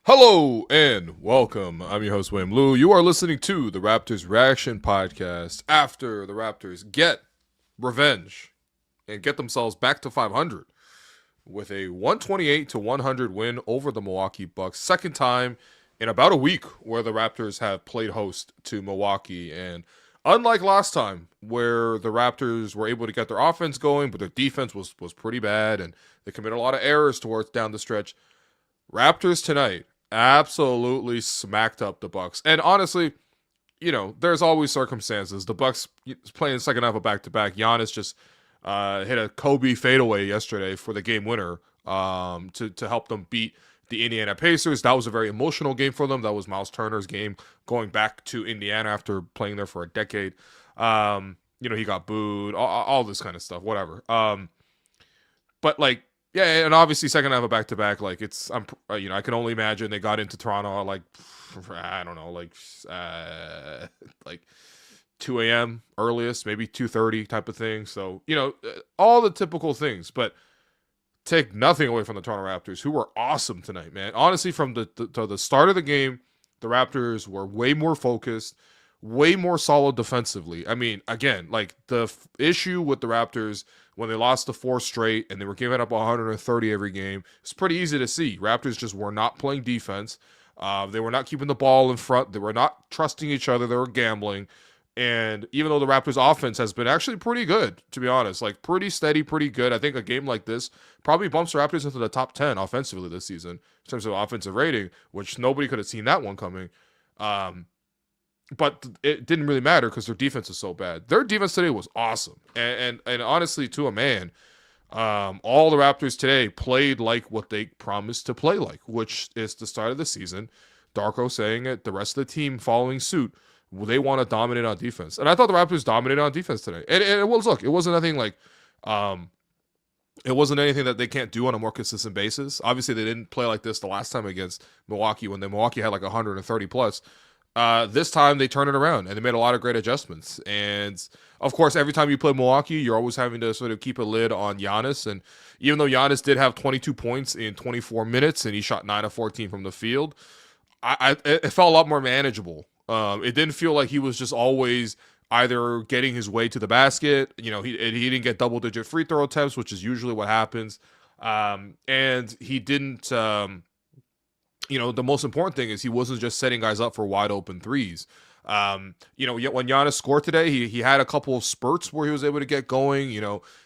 Hello and welcome. I'm your host, William Lou. You are listening to the Raptors Reaction Podcast after the Raptors get revenge and get themselves back to 500 with a 128 to 100 win over the Milwaukee Bucks. Second time in about a week where the Raptors have played host to Milwaukee. And unlike last time where the Raptors were able to get their offense going, but their defense was pretty bad and they committed a lot of errors towards down the stretch, Raptors tonight absolutely smacked up the Bucks. And honestly, there's always circumstances. The Bucks playing the second half of back-to-back. Giannis just hit a Kobe fadeaway yesterday for the game winner to help them beat the Indiana Pacers. That was a very emotional game for them. That was Miles Turner's game going back to Indiana after playing there for a decade. He got booed, all this kind of stuff, whatever. But like, yeah, and obviously second half of back to back, like I can only imagine they got into Toronto at like I don't know, like 2 a.m. earliest, maybe 2:30 type of thing. So all the typical things, but take nothing away from the Toronto Raptors, who were awesome tonight, man. Honestly, from the start of the game, the Raptors were way more focused, way more solid defensively. I mean, again, like the issue with the Raptors when they lost the four straight and they were giving up 130 every game, it's pretty easy to see. Raptors just were not playing defense. They were not keeping the ball in front. They were not trusting each other. They were gambling. And even though the Raptors offense has been actually pretty good, to be honest, like pretty steady, pretty good. I think a game like this probably bumps the Raptors into the top 10 offensively this season in terms of offensive rating, which nobody could have seen that one coming. But it didn't really matter because their defense is so bad. Their defense today was awesome. And honestly, to a man, all the Raptors today played like what they promised to play like, which is the start of the season. Darko saying it, the rest of the team following suit. They want to dominate on defense. And I thought the Raptors dominated on defense today. And it wasn't anything like, it wasn't anything that they can't do on a more consistent basis. Obviously, they didn't play like this the last time against Milwaukee when Milwaukee had like 130 plus. This time they turned it around and they made a lot of great adjustments. And of course, every time you play Milwaukee, you're always having to sort of keep a lid on Giannis. And even though Giannis did have 22 points in 24 minutes and he shot 9 of 14 from the field, it felt a lot more manageable. It didn't feel like he was just always either getting his way to the basket. He didn't get double-digit free throw attempts, which is usually what happens. And he didn't. The most important thing is he wasn't just setting guys up for wide open threes. When Giannis scored today, he had a couple of spurts where he was able to get going.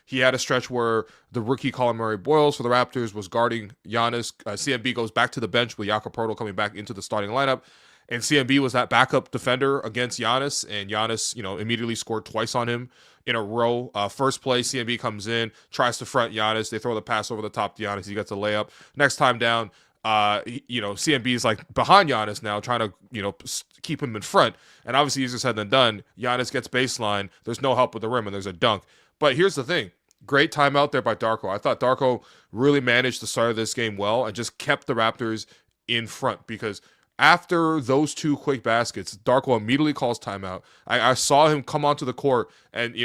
He had a stretch where the rookie Colin Murray-Boyles for the Raptors was guarding Giannis. CMB goes back to the bench with Jakob Poeltl coming back into the starting lineup. And CMB was that backup defender against Giannis, and Giannis, immediately scored twice on him in a row. First play, CMB comes in, tries to front Giannis. They throw the pass over the top to Giannis. He gets a layup. Next time down, CMB is like behind Giannis now, trying to, keep him in front. And obviously, easier said than done. Giannis gets baseline. There's no help with the rim, and there's a dunk. But here's the thing. Great timeout there by Darko. I thought Darko really managed the start of this game well and just kept the Raptors in front because after those two quick baskets, Darko immediately calls timeout. I saw him come onto the court and,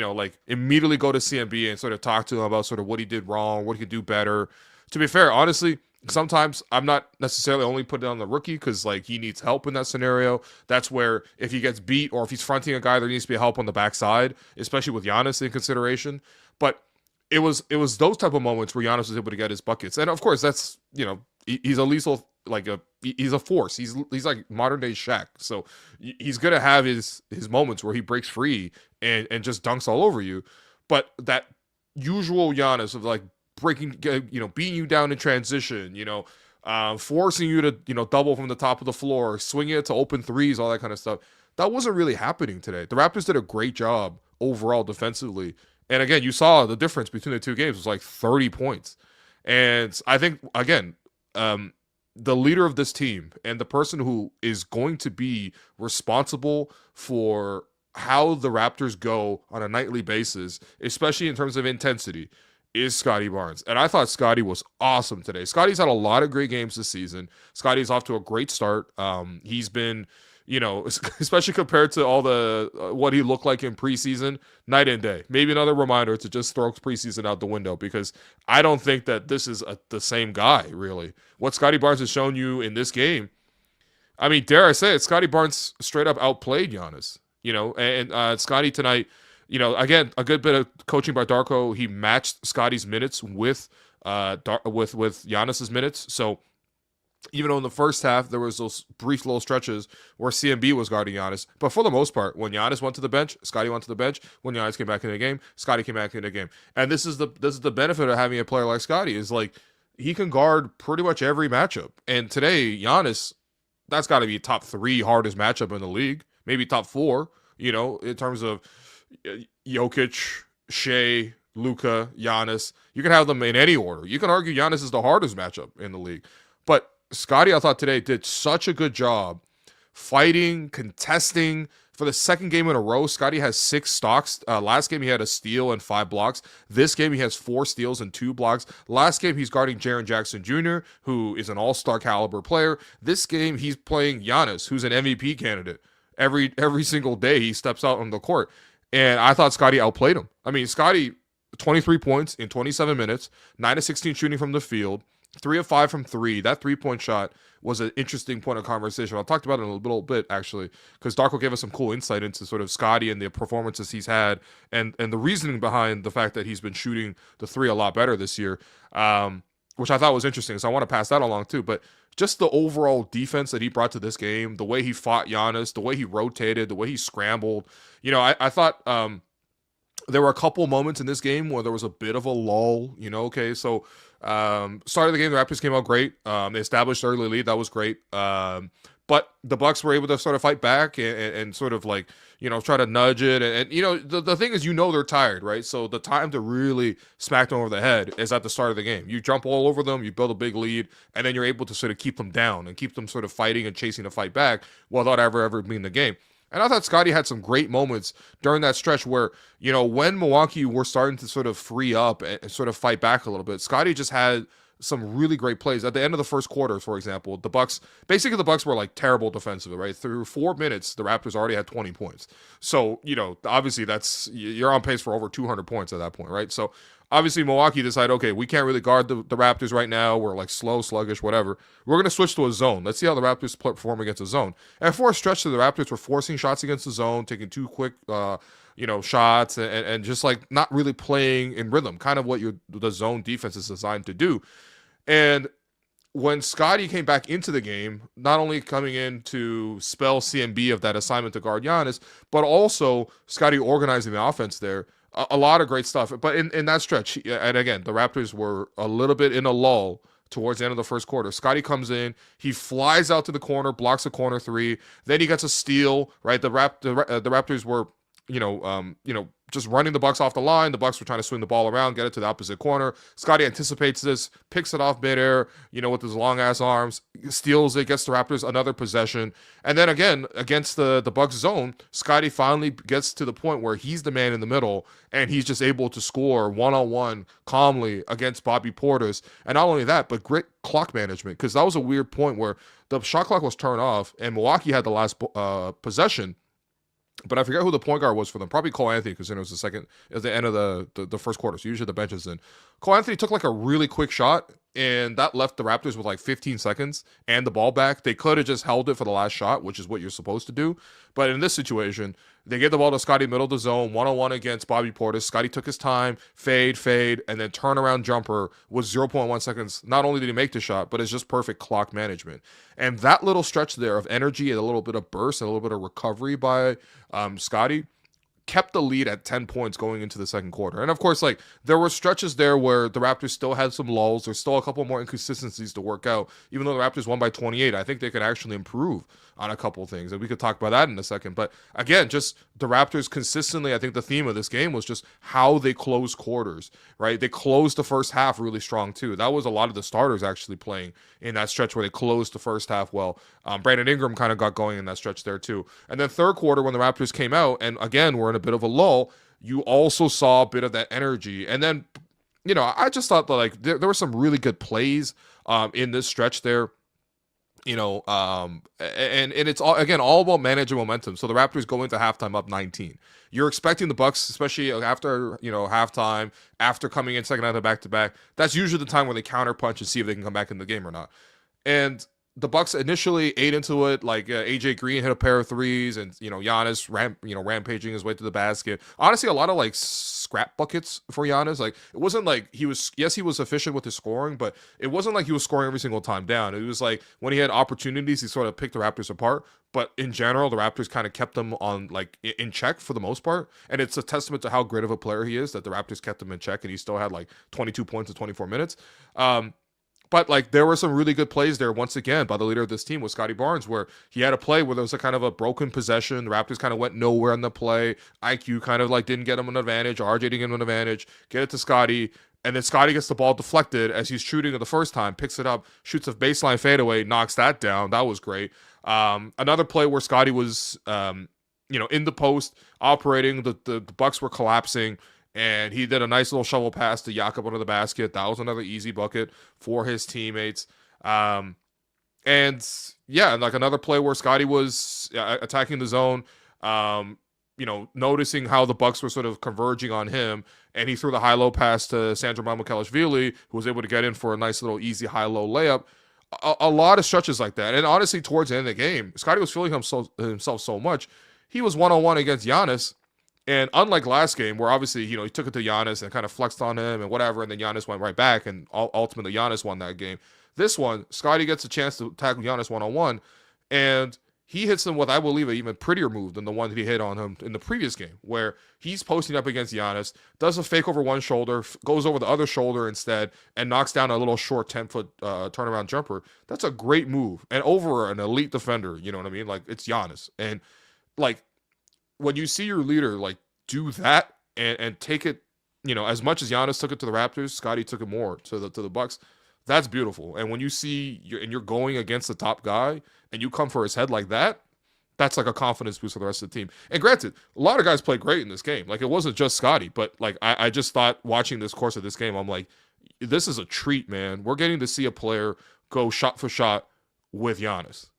immediately go to CMB and sort of talk to him about sort of what he did wrong, what he could do better. To be fair, honestly, sometimes I'm not necessarily only putting it on the rookie because, he needs help in that scenario. That's where if he gets beat or if he's fronting a guy, there needs to be help on the backside, especially with Giannis in consideration. But it was those type of moments where Giannis was able to get his buckets. And, of course, that's, he's a lethal he's a force. He's like modern day Shaq. So he's gonna have his moments where he breaks free and just dunks all over you. But that usual Giannis of like breaking, beating you down in transition, forcing you to double from the top of the floor, swinging it to open threes, all that kind of stuff. That wasn't really happening today. The Raptors did a great job overall defensively. And again, you saw the difference between the two games was like 30 points. And I think again, the leader of this team and the person who is going to be responsible for how the Raptors go on a nightly basis, especially in terms of intensity, is Scottie Barnes. And I thought Scottie was awesome today. Scottie's had a lot of great games this season. Scottie's off to a great start. He's been, especially compared to all the what he looked like in preseason, night and day. Maybe another reminder to just throw preseason out the window, because I don't think that this is the same guy, really. What Scottie Barnes has shown you in this game, I mean, dare I say it, Scottie Barnes straight up outplayed Giannis, and Scottie tonight, again, a good bit of coaching by Darko. He matched Scottie's minutes with Giannis's minutes. So even though in the first half there was those brief little stretches where CMB was guarding Giannis, but for the most part, when Giannis went to the bench, Scottie went to the bench. When Giannis came back in the game, Scottie came back in the game. And this is the benefit of having a player like Scottie, is like he can guard pretty much every matchup. And today, Giannis, that's got to be top 3 hardest matchup in the league, maybe top 4. In terms of Jokic, Shea, Luka, Giannis, you can have them in any order. You can argue Giannis is the hardest matchup in the league, but Scottie, I thought today, did such a good job fighting, contesting. For the second game in a row, Scottie has 6 stocks. Last game, he had a steal and 5 blocks. This game, he has 4 steals and 2 blocks. Last game, he's guarding Jaren Jackson Jr., who is an all-star caliber player. This game, he's playing Giannis, who's an MVP candidate. Every single day, he steps out on the court. And I thought Scottie outplayed him. I mean, Scottie, 23 points in 27 minutes, 9 of 16 shooting from the field, 3 of 5 from 3. That 3-point shot was an interesting point of conversation. I'll talk about it in a little bit, actually, because Darko gave us some cool insight into sort of Scottie and the performances he's had, and the reasoning behind the fact that he's been shooting the 3 a lot better this year, which I thought was interesting. So I want to pass that along too. But just the overall defense that he brought to this game, the way he fought Giannis, the way he rotated, the way he scrambled. I thought there were a couple moments in this game where there was a bit of a lull. Okay, so start of the game, the Raptors came out great. They established early lead. That was great. But the Bucks were able to sort of fight back and sort of like, try to nudge it. And the thing is, they're tired, right? So the time to really smack them over the head is at the start of the game. You jump all over them, you build a big lead, and then you're able to sort of keep them down and keep them sort of fighting and chasing the fight back without ever being the game. And I thought Scottie had some great moments during that stretch where, when Milwaukee were starting to sort of free up and sort of fight back a little bit, Scottie just had some really great plays. At the end of the first quarter, for example, the Bucks were like terrible defensively, right? Through 4 minutes, the Raptors already had 20 points. So, obviously you're on pace for over 200 points at that point, right? So obviously Milwaukee decided, okay, we can't really guard the Raptors right now. We're like slow, sluggish, whatever. We're going to switch to a zone. Let's see how the Raptors perform against a zone. And for a stretch, the Raptors were forcing shots against the zone, taking 2 quick, shots and just like not really playing in rhythm, kind of what the zone defense is designed to do. And when Scottie came back into the game, not only coming in to spell CMB of that assignment to guard Giannis, but also Scottie organizing the offense there. A lot of great stuff. But in that stretch, and again, the Raptors were a little bit in a lull towards the end of the first quarter. Scottie comes in, he flies out to the corner, blocks a corner 3. Then he gets a steal, right? The Raptors were, just running the Bucks off the line. The Bucks were trying to swing the ball around, get it to the opposite corner. Scottie anticipates this, picks it off midair, with his long ass arms, steals it, gets the Raptors another possession. And then again, against the Bucks zone, Scottie finally gets to the point where he's the man in the middle and he's just able to score one-on-one calmly against Bobby Portis. And not only that, but great clock management, because that was a weird point where the shot clock was turned off and Milwaukee had the last possession. But I forget who the point guard was for them. Probably Cole Anthony, because it was the end of the first quarter. So usually the bench is in. Cole Anthony took like a really quick shot, and that left the Raptors with like 15 seconds and the ball back. They could have just held it for the last shot, which is what you're supposed to do. But in this situation, they gave the ball to Scottie middle of the zone, one-on-one against Bobby Portis. Scottie took his time, fade, and then turnaround jumper with 0.1 seconds. Not only did he make the shot, but it's just perfect clock management. And that little stretch there of energy and a little bit of burst and a little bit of recovery by Scottie kept the lead at 10 points going into the second quarter. And of course, like, there were stretches there where the Raptors still had some lulls. There's still a couple more inconsistencies to work out. Even though the Raptors won by 28, I think they could actually improve on a couple of things. And we could talk about that in a second. But again, just the Raptors consistently, I think the theme of this game was just how they closed quarters, right? They closed the first half really strong too. That was a lot of the starters actually playing in that stretch where they closed the first half well. Brandon Ingram kind of got going in that stretch there too. And then third quarter, when the Raptors came out, and again, we're in a bit of a lull, you also saw a bit of that energy. And then, I just thought that, like, there were some really good plays in this stretch there. And it's all again all about managing momentum. So the Raptors go into halftime up 19. You're expecting the Bucks, especially after halftime, after coming in second out of back to back. That's usually the time where they counterpunch and see if they can come back in the game or not. And the Bucks initially ate into it. Like AJ Green hit a pair of threes, and Giannis rampaging his way to the basket. Honestly, a lot of like scrap buckets for Giannis. Like it wasn't like he was efficient with his scoring, but it wasn't like he was scoring every single time down. It was like when he had opportunities, he sort of picked the Raptors apart. But in general, the Raptors kind of kept them on like in check for the most part, and it's a testament to how great of a player he is that the Raptors kept him in check, and he still had like 22 points in 24 minutes. But like there were some really good plays there once again by the leader of this team was Scottie Barnes, where he had a play where there was a kind of a broken possession. The Raptors kind of went nowhere in the play. IQ kind of like didn't get him an advantage. RJ didn't get him an advantage. Get it to Scottie. And then Scottie gets the ball deflected as he's shooting it the first time, picks it up, shoots a baseline fadeaway, knocks that down. That was great. Another play where Scottie was, in the post, operating. The Bucks were collapsing. And he did a nice little shovel pass to Jakob under the basket. That was another easy bucket for his teammates. And like another play where Scottie was attacking the zone, noticing how the Bucks were sort of converging on him. And he threw the high-low pass to Sandro Mamukelashvili, who was able to get in for a nice little easy high-low layup. A lot of stretches like that. And honestly, towards the end of the game, Scottie was feeling himself so much. He was one-on-one against Giannis. And unlike last game, where obviously, he took it to Giannis and kind of flexed on him and whatever, and then Giannis went right back, and ultimately Giannis won that game. This one, Scottie gets a chance to tackle Giannis one-on-one, and he hits him with, I believe, an even prettier move than the one that he hit on him in the previous game, where he's posting up against Giannis, does a fake over one shoulder, goes over the other shoulder instead, and knocks down a little short 10-foot turnaround jumper. That's a great move, and over an elite defender, you know what I mean? Like, it's Giannis. And, like, when you see your leader like do that and take it, as much as Giannis took it to the Raptors, Scottie took it more to the Bucks. That's beautiful. And when you see you're going against the top guy and you come for his head like that, that's like a confidence boost for the rest of the team. And granted, a lot of guys played great in this game. Like it wasn't just Scottie, but like I just thought watching this course of this game, I'm like, this is a treat, man. We're getting to see a player go shot for shot with Giannis.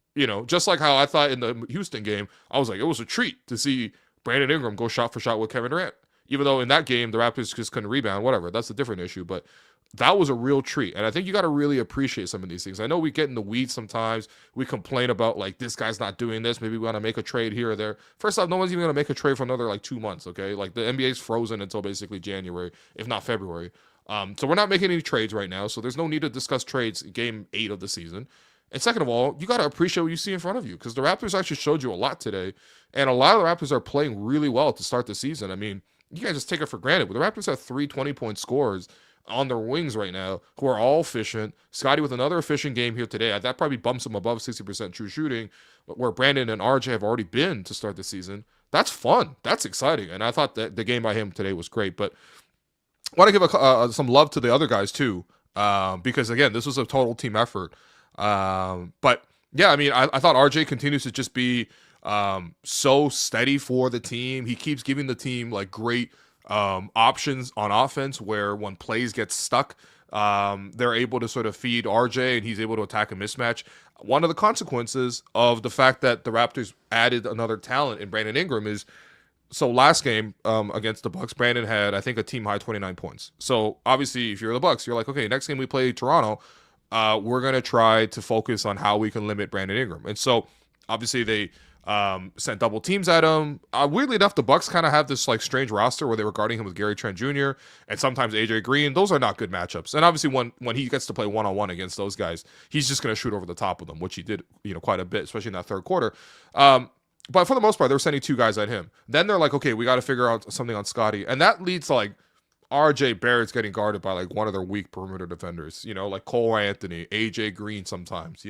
Just like how I thought in the Houston game, I was like, it was a treat to see Brandon Ingram go shot for shot with Kevin Durant. Even though in that game, the Raptors just couldn't rebound, whatever. That's a different issue. But that was a real treat. And I think you got to really appreciate some of these things. I know we get in the weeds sometimes. We complain about, like, this guy's not doing this. Maybe we want to make a trade here or there. First off, no one's even going to make a trade for another, 2 months, okay? Like, the NBA's frozen until basically January, if not February. So we're not making any trades right now. So there's no need to discuss trades in Game 8 of the season. And second of all, you got to appreciate what you see in front of you because the Raptors actually showed you a lot today. And a lot of the Raptors are playing really well to start the season. I mean, you guys just take it for granted. But the Raptors have 3 20-point scorers on their wings right now who are all efficient. Scottie with another efficient game here today. That probably bumps him above 60% true shooting, where Brandon and RJ have already been to start the season. That's fun. That's exciting. And I thought that the game by him today was great. But I want to give some love to the other guys too because, again, this was a total team effort. But yeah, I mean, I thought RJ continues to just be so steady for the team. He keeps giving the team like great options on offense where when plays get stuck, they're able to sort of feed RJ and he's able to attack a mismatch. One of the consequences of the fact that the Raptors added another talent in Brandon Ingram is, so last game against the Bucks, Brandon had, I think, a team high 29 points. So obviously if you're the Bucks, you're like, okay, next game we play Toronto, we're going to try to focus on how we can limit Brandon Ingram. And so obviously they sent double teams at him. Weirdly enough, the Bucks kind of have this like strange roster where they were guarding him with Gary Trent Jr. and sometimes AJ Green. Those are not good matchups. And obviously when he gets to play one-on-one against those guys, he's just going to shoot over the top of them, which he did, quite a bit, especially in that third quarter. But for the most part, they were sending 2 guys at him. Then they're like, okay, we got to figure out something on Scottie. And that leads to like RJ Barrett's getting guarded by like one of their weak perimeter defenders, like Cole Anthony, AJ Green sometimes,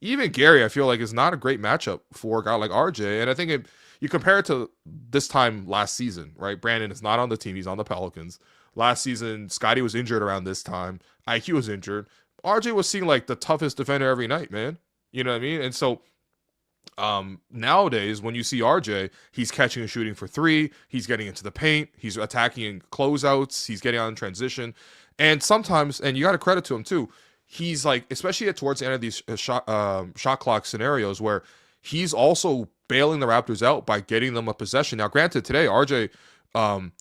even Gary, I feel like is not a great matchup for a guy like RJ. And I think you compare it to this time last season, right? Brandon is not on the team. He's on the Pelicans. Last season, Scottie was injured around this time. IQ was injured. RJ was seeing like the toughest defender every night, man. You know what I mean? And so nowadays when you see RJ, he's catching and shooting for 3, he's getting into the paint, he's attacking in closeouts, he's getting on in transition, and sometimes, and you got to credit to him too, he's like, especially towards the end of these shot clock scenarios where he's also bailing the Raptors out by getting them a possession. Now, granted, today RJ,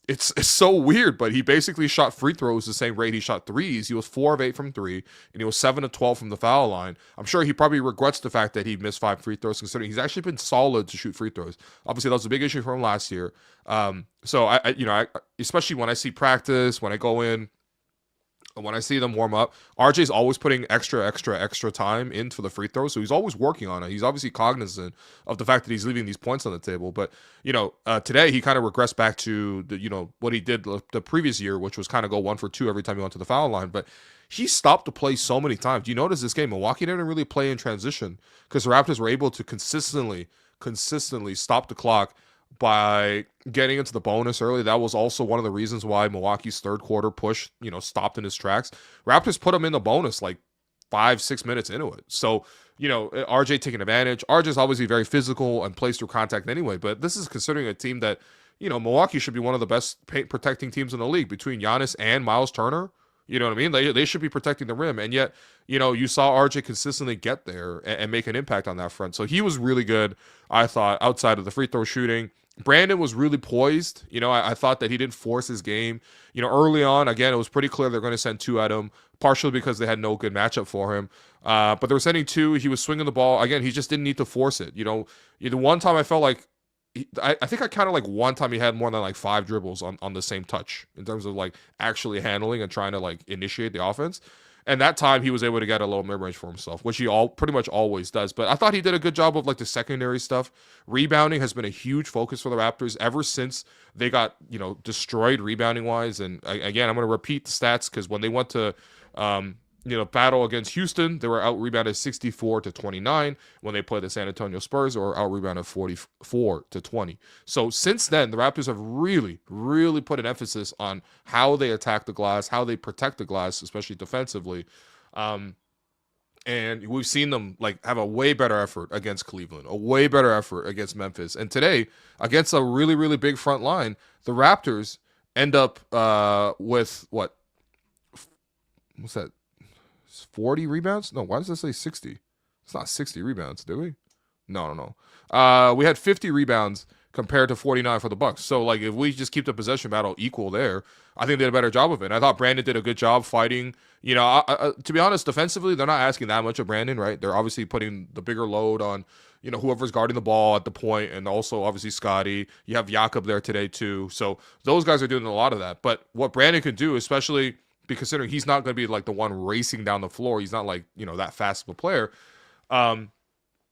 it's so weird, but he basically shot free throws the same rate he shot threes. He was 4 of 8 from 3, and he was 7 of 12 from the foul line. I'm sure he probably regrets the fact that he missed 5 free throws, considering he's actually been solid to shoot free throws. Obviously, that was a big issue for him last year. So I especially when I see practice, when I go in, when I see them warm up, RJ's always putting extra time into the free throws. So he's always working on it. He's obviously cognizant of the fact that he's leaving these points on the table. But, today he kind of regressed back to what he did the previous year, which was kind of go 1 for 2 every time he went to the foul line. But he stopped the play so many times. Do you notice this game? Milwaukee didn't really play in transition because the Raptors were able to consistently stop the clock by getting into the bonus early. That was also one of the reasons why Milwaukee's third quarter push, stopped in his tracks. Raptors put him in the bonus like 5-6 minutes into it. So, RJ taking advantage. RJ's obviously very physical and plays through contact anyway, but this is considering a team that, Milwaukee should be one of the best paint protecting teams in the league between Giannis and Miles Turner. You know what I mean? They should be protecting the rim. And yet, you saw RJ consistently get there and make an impact on that front. So he was really good, I thought, outside of the free throw shooting. Brandon was really poised. I thought that he didn't force his game. Early on, again, it was pretty clear they're going to send 2 at him, partially because they had no good matchup for him. But they were sending 2. He was swinging the ball. Again, he just didn't need to force it. The one time I felt like, I think I counted like one time he had more than like 5 dribbles on the same touch in terms of like actually handling and trying to like initiate the offense. And that time he was able to get a little mid-range for himself, which he pretty much always does. But I thought he did a good job of like the secondary stuff. Rebounding has been a huge focus for the Raptors ever since they got, destroyed rebounding wise. And again, I'm going to repeat the stats because when they went to, battle against Houston, they were out rebounded 64-29. When they played the San Antonio Spurs, or out rebounded 44-20. So since then, the Raptors have really, really put an emphasis on how they attack the glass, how they protect the glass, especially defensively. And we've seen them like have a way better effort against Cleveland, a way better effort against Memphis. And today, against a really, really big front line, the Raptors end up with what's that? 40 rebounds? No, why does it say 60? It's not 60 rebounds, do we? No. We had 50 rebounds compared to 49 for the Bucks. So, like, if we just keep the possession battle equal there, I think they did a better job of it. And I thought Brandon did a good job fighting. To be honest, defensively, they're not asking that much of Brandon, right? They're obviously putting the bigger load on, whoever's guarding the ball at the point, and also obviously Scottie. You have Jakob there today too. So those guys are doing a lot of that. But what Brandon could do, especially considering he's not going to be like the one racing down the floor. He's not like, that fast of a player. And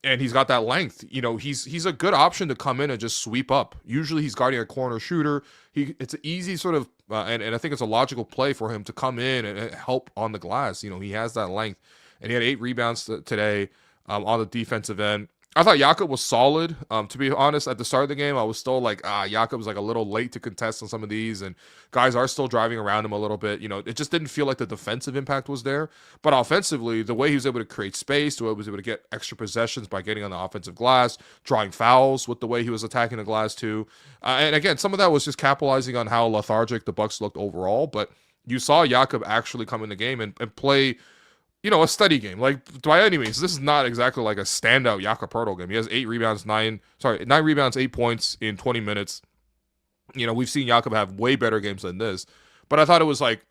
he's got that length. He's a good option to come in and just sweep up. Usually he's guarding a corner shooter. It's an easy sort of, and I think it's a logical play for him to come in and help on the glass. He has that length. And he had 8 rebounds today on the defensive end. I thought Jakob was solid. To be honest, at the start of the game, I was still like, Jakob was like a little late to contest on some of these, and guys are still driving around him a little bit. It just didn't feel like the defensive impact was there. But offensively, the way he was able to create space, the way he was able to get extra possessions by getting on the offensive glass, drawing fouls with the way he was attacking the glass too. And again, some of that was just capitalizing on how lethargic the Bucks looked overall. But you saw Jakob actually come in the game and play, a steady game. Like, by any means, this is not exactly like a standout Jakob Poeltl game. He has 9 rebounds, 8 points in 20 minutes. We've seen Jakob have way better games than this. But I thought it was like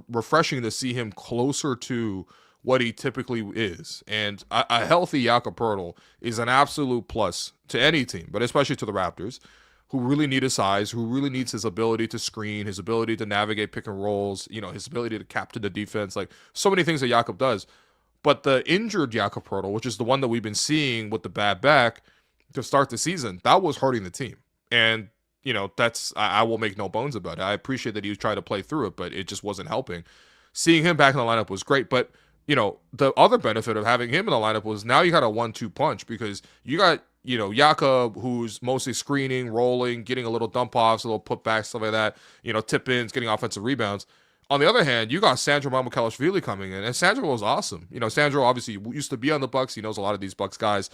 refreshing to see him closer to what he typically is. And a healthy Jakob Poeltl is an absolute plus to any team, but especially to the Raptors, who really need his size, who really needs his ability to screen, his ability to navigate pick and rolls, his ability to captain the defense, like so many things that Jakob does. But the injured Jakob Poeltl, which is the one that we've been seeing with the bad back to start the season, that was hurting the team. And, I will make no bones about it. I appreciate that he was trying to play through it, but it just wasn't helping. Seeing him back in the lineup was great, but the other benefit of having him in the lineup was now you got a 1-2 punch, because you got, Jakob, who's mostly screening, rolling, getting a little dump offs, a little putbacks, stuff like that, tip ins, getting offensive rebounds. On the other hand, you got Sandro Mamukelashvili coming in, and Sandro was awesome. Sandro obviously used to be on the Bucks. He knows a lot of these Bucks guys.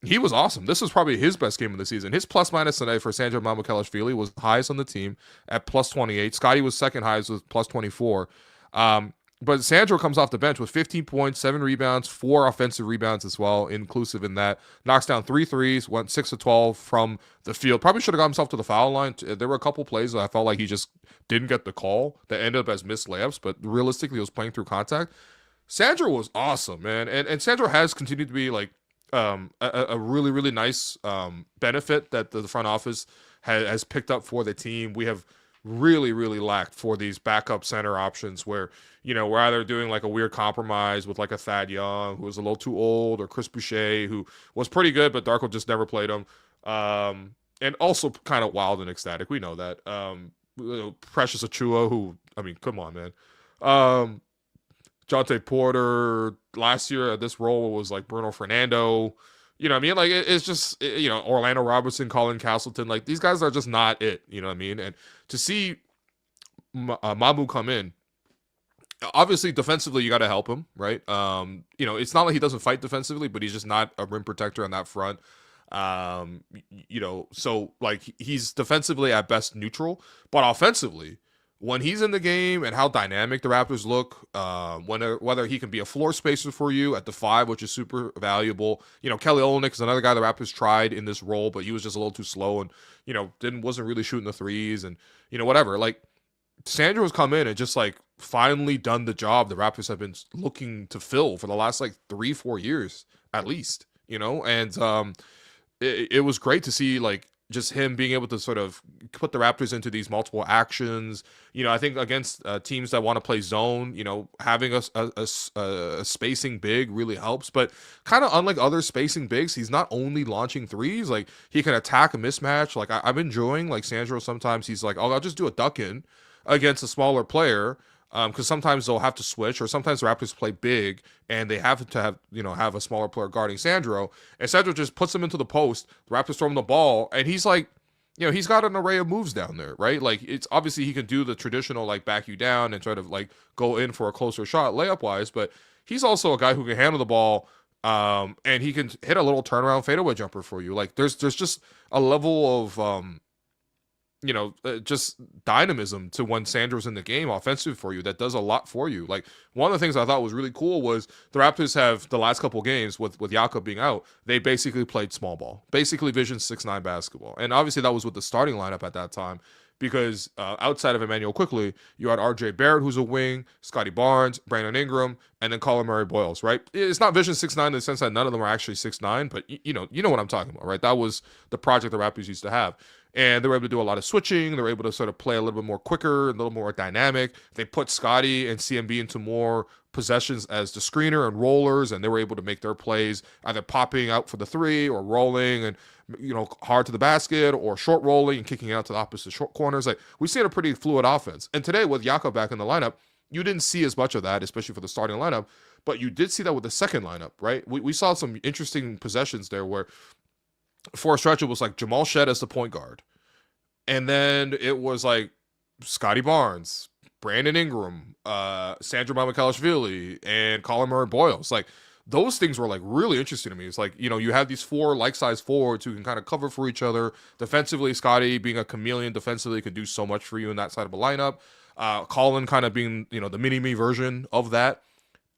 He was awesome. This was probably his best game of the season. His plus minus tonight for Sandro Mamukelashvili was highest on the team at plus 28. Scottie was second highest with plus 24. But Sandro comes off the bench with 15 points, 7 rebounds, 4 offensive rebounds as well, inclusive in that. Knocks down 3 threes, went 6 of 12 from the field. Probably should have got himself to the foul line. There were a couple plays that I felt like he just didn't get the call that ended up as missed layups, but realistically, he was playing through contact. Sandro was awesome, man. And Sandro has continued to be like a really, really nice benefit that the front office has picked up for the team. We have really, really lacked for these backup center options where, we're either doing like a weird compromise with like a Thad Young, who was a little too old, or Chris Boucher, who was pretty good, but Darko just never played him. And also kind of wild and ecstatic. We know that. Precious Achua, who, I mean, come on, man. Jonte Porter last year at this role was like Bruno Fernando. You know what I mean? Like, it's just, Orlando Robertson, Colin Castleton. Like, these guys are just not it. You know what I mean? And to see Mamu come in, obviously defensively you got to help him, right? It's not like he doesn't fight defensively, but he's just not a rim protector on that front. So like he's defensively at best neutral, but offensively, when he's in the game and how dynamic the Raptors look, whether he can be a floor spacer for you at the 5, which is super valuable. Kelly Olynyk is another guy the Raptors tried in this role, but he was just a little too slow and, wasn't really shooting the threes and, whatever. Like, Sandro's come in and just like finally done the job the Raptors have been looking to fill for the last like 3-4 years at least, and it was great to see like just him being able to sort of put the Raptors into these multiple actions. I think against teams that want to play zone, having a spacing big really helps. But kind of unlike other spacing bigs, he's not only launching threes. Like, he can attack a mismatch. Like, I'm enjoying like Sandro. Sometimes he's like, oh, I'll just do a duck in against a smaller player. Because sometimes they'll have to switch, or sometimes the Raptors play big and they have to have a smaller player guarding Sandro, and Sandro just puts him into the post. The Raptors throw him the ball, and he's like, he's got an array of moves down there, right? Like, it's obviously he can do the traditional like back you down and try to like go in for a closer shot layup wise, but he's also a guy who can handle the ball, and he can hit a little turnaround fadeaway jumper for you. Like, there's just a level of just dynamism to when Sandro's in the game offensive for you that does a lot for you. Like, one of the things I thought was really cool was the Raptors have the last couple games with Jakob being out, they basically played small ball, basically Vision 6'9" basketball. And obviously that was with the starting lineup at that time, because outside of Emmanuel Quickley, you had RJ Barrett, who's a wing, Scottie Barnes, Brandon Ingram, and then Colin Murray-Boyles, right? It's not Vision 6'9" in the sense that none of them are actually 6'9", but you know what I'm talking about, right? That was the project the Raptors used to have. And they were able to do a lot of switching. They were able to sort of play a little bit more quicker, a little more dynamic. They put Scottie and CMB into more possessions as the screener and rollers, and they were able to make their plays either popping out for the 3 or rolling and, hard to the basket, or short rolling and kicking out to the opposite short corners. Like, we see a pretty fluid offense. And today with Jakob back in the lineup, you didn't see as much of that, especially for the starting lineup, but you did see that with the second lineup, right? We saw some interesting possessions there where for a stretch it was like Jamal Shed as the point guard. And then it was like Scottie Barnes, Brandon Ingram, Sandro Mamukelashvili, and Colin Murray-Boyles. Like, those things were like really interesting to me. It's like, you have these 4 like-sized forwards who can kind of cover for each other. Defensively, Scottie being a chameleon defensively could do so much for you in that side of a lineup. Colin kind of being, the mini-me version of that.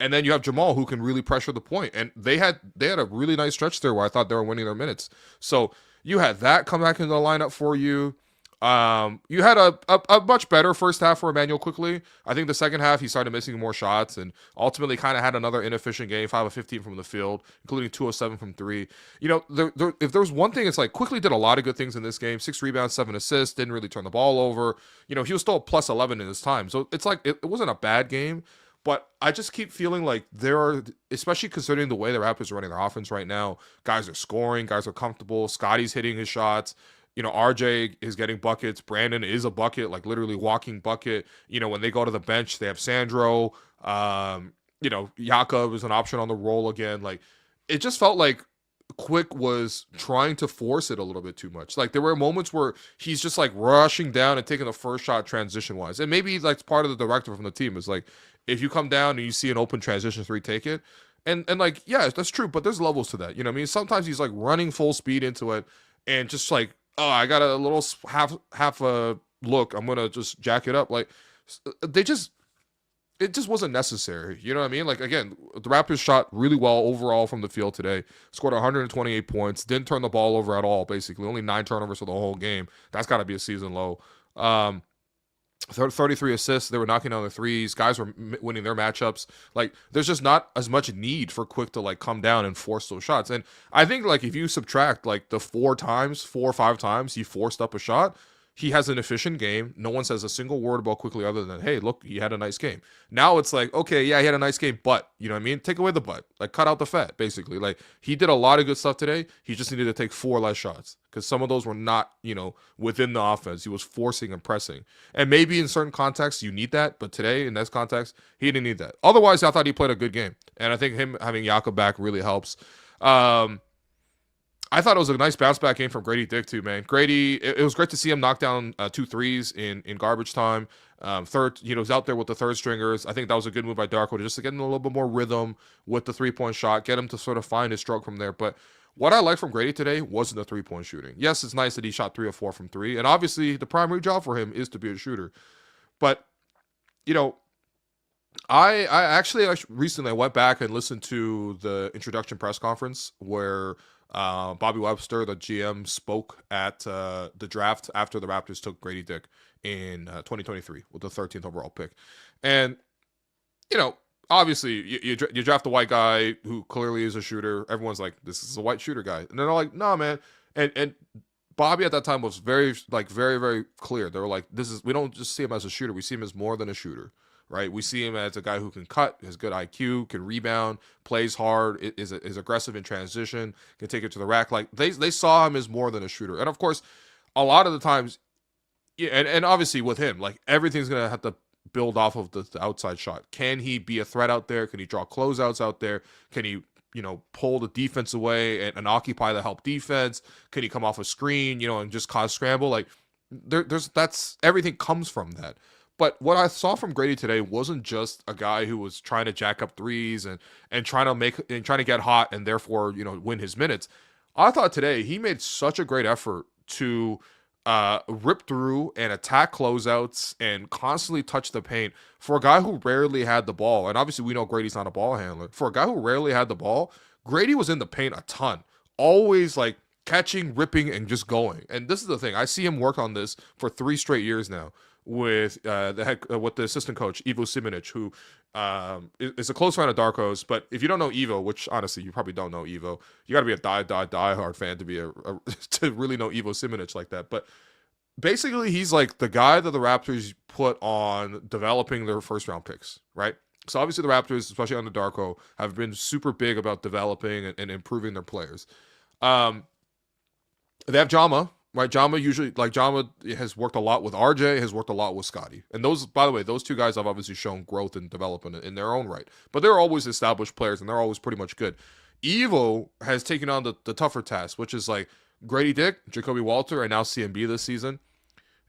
And then you have Jamal, who can really pressure the point. And they had a really nice stretch there where I thought they were winning their minutes. So you had that come back into the lineup for you. You had a much better first half for Emmanuel Quickley. I think the second half he started missing more shots and ultimately kind of had another inefficient game, 5 of 15 from the field, including 2 of 7 from 3. If there was one thing, it's like Quickley did a lot of good things in this game. 6 rebounds, 7 assists, didn't really turn the ball over. He was still plus 11 in his time. So it's like, it wasn't a bad game, but I just keep feeling like there are, especially considering the way the Raptors are running their offense right now, guys are scoring, guys are comfortable, Scottie's hitting his shots. RJ is getting buckets. Brandon is a bucket, like literally walking bucket. When they go to the bench, they have Sandro. Jakob is an option on the roll again. Like, it just felt like Quick was trying to force it a little bit too much. Like, there were moments where he's just like rushing down and taking the first shot transition wise. And maybe like part of the directive from the team is like, if you come down and you see an open transition 3, take it. And like, yeah, that's true, but there's levels to that. Sometimes he's like running full speed into it and just like, oh, I got a little half a look, I'm gonna just jack it up. Like, they just, it just wasn't necessary. You know what I mean? Like, again, the Raptors shot really well overall from the field today, scored 128 points, didn't turn the ball over at all, basically. Only 9 turnovers for the whole game. That's got to be a season low. 33 assists. They were knocking down the threes. Guys were winning their matchups. Like, there's just not as much need for Quick to, like, come down and force those shots. And I think, like, if you subtract, like, the 4 or 5 times he forced up a shot, he has an efficient game. No one says a single word about Quickly other than, hey, look, he had a nice game. Now it's like, okay, yeah, he had a nice game, but, you know what I mean? Take away the but. Like, cut out the fat, basically. Like, he did a lot of good stuff today. He just needed to take 4 less shots because some of those were not, you know, within the offense. He was forcing and pressing. And maybe in certain contexts you need that, but today, in this context, he didn't need that. Otherwise, I thought he played a good game. And I think him having Jakob back really helps. I thought it was a nice bounce back game from Gradey Dick too, man. Gradey, it was great to see him knock down 2 threes in garbage time. Third, you know, he's out there with the third stringers. I think that was a good move by Darko just to get him a little bit more rhythm with the 3-point shot, get him to sort of find his stroke from there. But what I liked from Gradey today wasn't the 3-point shooting. Yes, it's nice that he shot 3 or 4 from 3, and obviously the primary job for him is to be a shooter. But, you know, I actually recently went back and listened to the introduction press conference where Bobby Webster, the GM, spoke at the draft after the Raptors took Gradey Dick in 2023 with the 13th overall pick. And, you know, obviously you draft a white guy who clearly is a shooter. Everyone's like, this is a white shooter guy. And they're like, no, man. And Bobby at that time was very, very clear. They were like, we don't just see him as a shooter. We see him as more than a shooter. Right, we see him as a guy who can cut, has good IQ, can rebound, plays hard, is aggressive in transition, can take it to the rack. Like they saw him as more than a shooter, and of course, a lot of the times, yeah, and obviously with him, like everything's gonna have to build off of the outside shot. Can he be a threat out there? Can he draw closeouts out there? Can he, you know, pull the defense away and occupy the help defense? Can he come off a screen, you know, and just cause scramble? Like that's everything comes from that. But what I saw from Gradey today wasn't just a guy who was trying to jack up threes and trying to get hot and therefore, you know, win his minutes. I thought today he made such a great effort to rip through and attack closeouts and constantly touch the paint for a guy who rarely had the ball. And obviously we know Grady's not a ball handler. For a guy who rarely had the ball, Gradey was in the paint a ton. Always like catching, ripping, and just going. And this is the thing. I see him work on this for 3 straight years now with with the assistant coach Ivo Simonic, who is a close friend of Darko's. But if you don't know Ivo, which honestly you probably don't know Ivo, you got to be a die hard fan to be to really know Ivo Simonic like that. But basically, he's like the guy that the Raptors put on developing their first round picks, right? So obviously the Raptors, especially under Darko, have been super big about developing and improving their players. They have Jama. Right, Jama has worked a lot with RJ, has worked a lot with Scottie. And those, by the way, those 2 guys have obviously shown growth and development in their own right. But they're always established players, and they're always pretty much good. Evo has taken on the tougher task, which is like Gradey Dick, Jacoby Walter, and now CMB this season.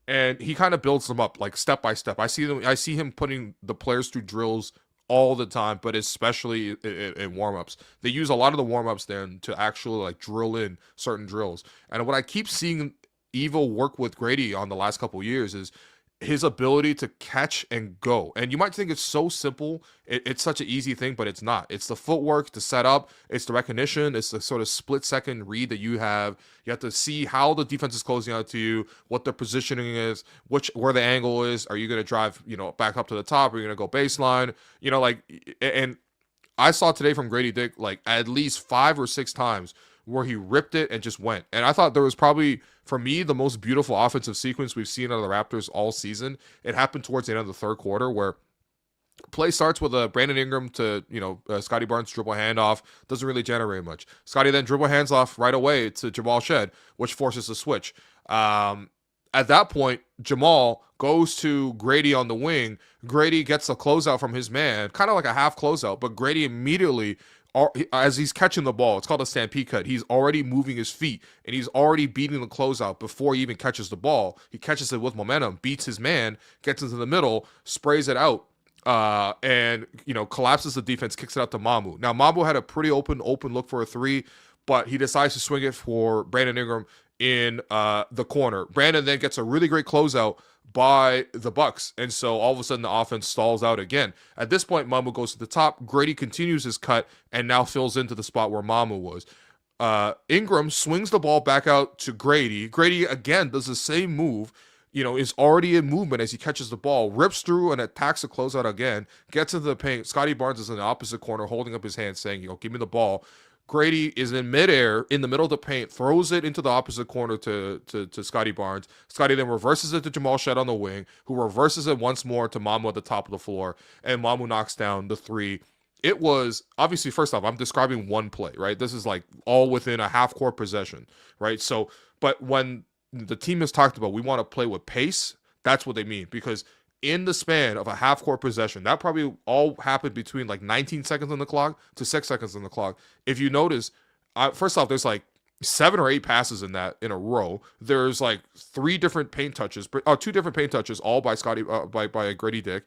And he kind of builds them up like step by step. I see him putting the players through drills all the time, but especially in warm-ups. They use a lot of the warm-ups then to actually like drill in certain drills. And what I keep seeing Evo work with Gradey on the last couple of years is his ability to catch and go. And you might think it's so simple. It's such an easy thing, but it's not. It's the footwork to set up. It's the recognition. It's the sort of split-second read that you have. You have to see how the defense is closing out to you, what their positioning is, where the angle is. Are you going to drive, you know, back up to the top? Are you going to go baseline? You know, like, and I saw today from Gradey Dick like at least 5 or 6 times where he ripped it and just went. And I thought there was probably, for me, the most beautiful offensive sequence we've seen out of the Raptors all season. It happened towards the end of the third quarter where play starts with a Brandon Ingram to, you know, Scottie Barnes dribble handoff. Doesn't really generate much. Scottie then dribble hands off right away to Jamal Shed, which forces a switch. At that point, Jamal goes to Gradey on the wing. Gradey gets a closeout from his man, kind of like a half closeout, but Gradey immediately, as he's catching the ball, it's called a stampede cut. He's already moving his feet and he's already beating the closeout before he even catches the ball. He catches it with momentum, beats his man, gets into the middle, sprays it out, and, you know, collapses the defense, kicks it out to Mamu. Now, Mamu had a pretty open look for a 3, but he decides to swing it for Brandon Ingram in the corner. Brandon then gets a really great closeout by the Bucks, and so all of a sudden the offense stalls out again. At this point, Mamu goes to the top. Gradey continues his cut and now fills into the spot where Mamu was. Ingram swings the ball back out to Gradey. Gradey again does the same move, is already in movement as he catches the ball, rips through and attacks the closeout again, gets into the paint. Scottie Barnes is in the opposite corner holding up his hand saying, give me the ball. Gradey is in midair in the middle of the paint, throws it into the opposite corner to Scottie Barnes. Scottie then reverses it to Jamal Shead on the wing, who reverses it once more to Mamu at the top of the floor, and Mamu knocks down the three. It was, obviously, first off, I'm describing one play, right? This is like all within a half-court possession, right? So, but when the team has talked about we want to play with pace, that's what they mean, because in the span of a half-court possession, that probably all happened between like 19 seconds on the clock to 6 seconds on the clock. If you notice, first off, there's like 7 or 8 passes in a row. There's like 3 different paint touches, 2 different paint touches, all by by Gradey Dick.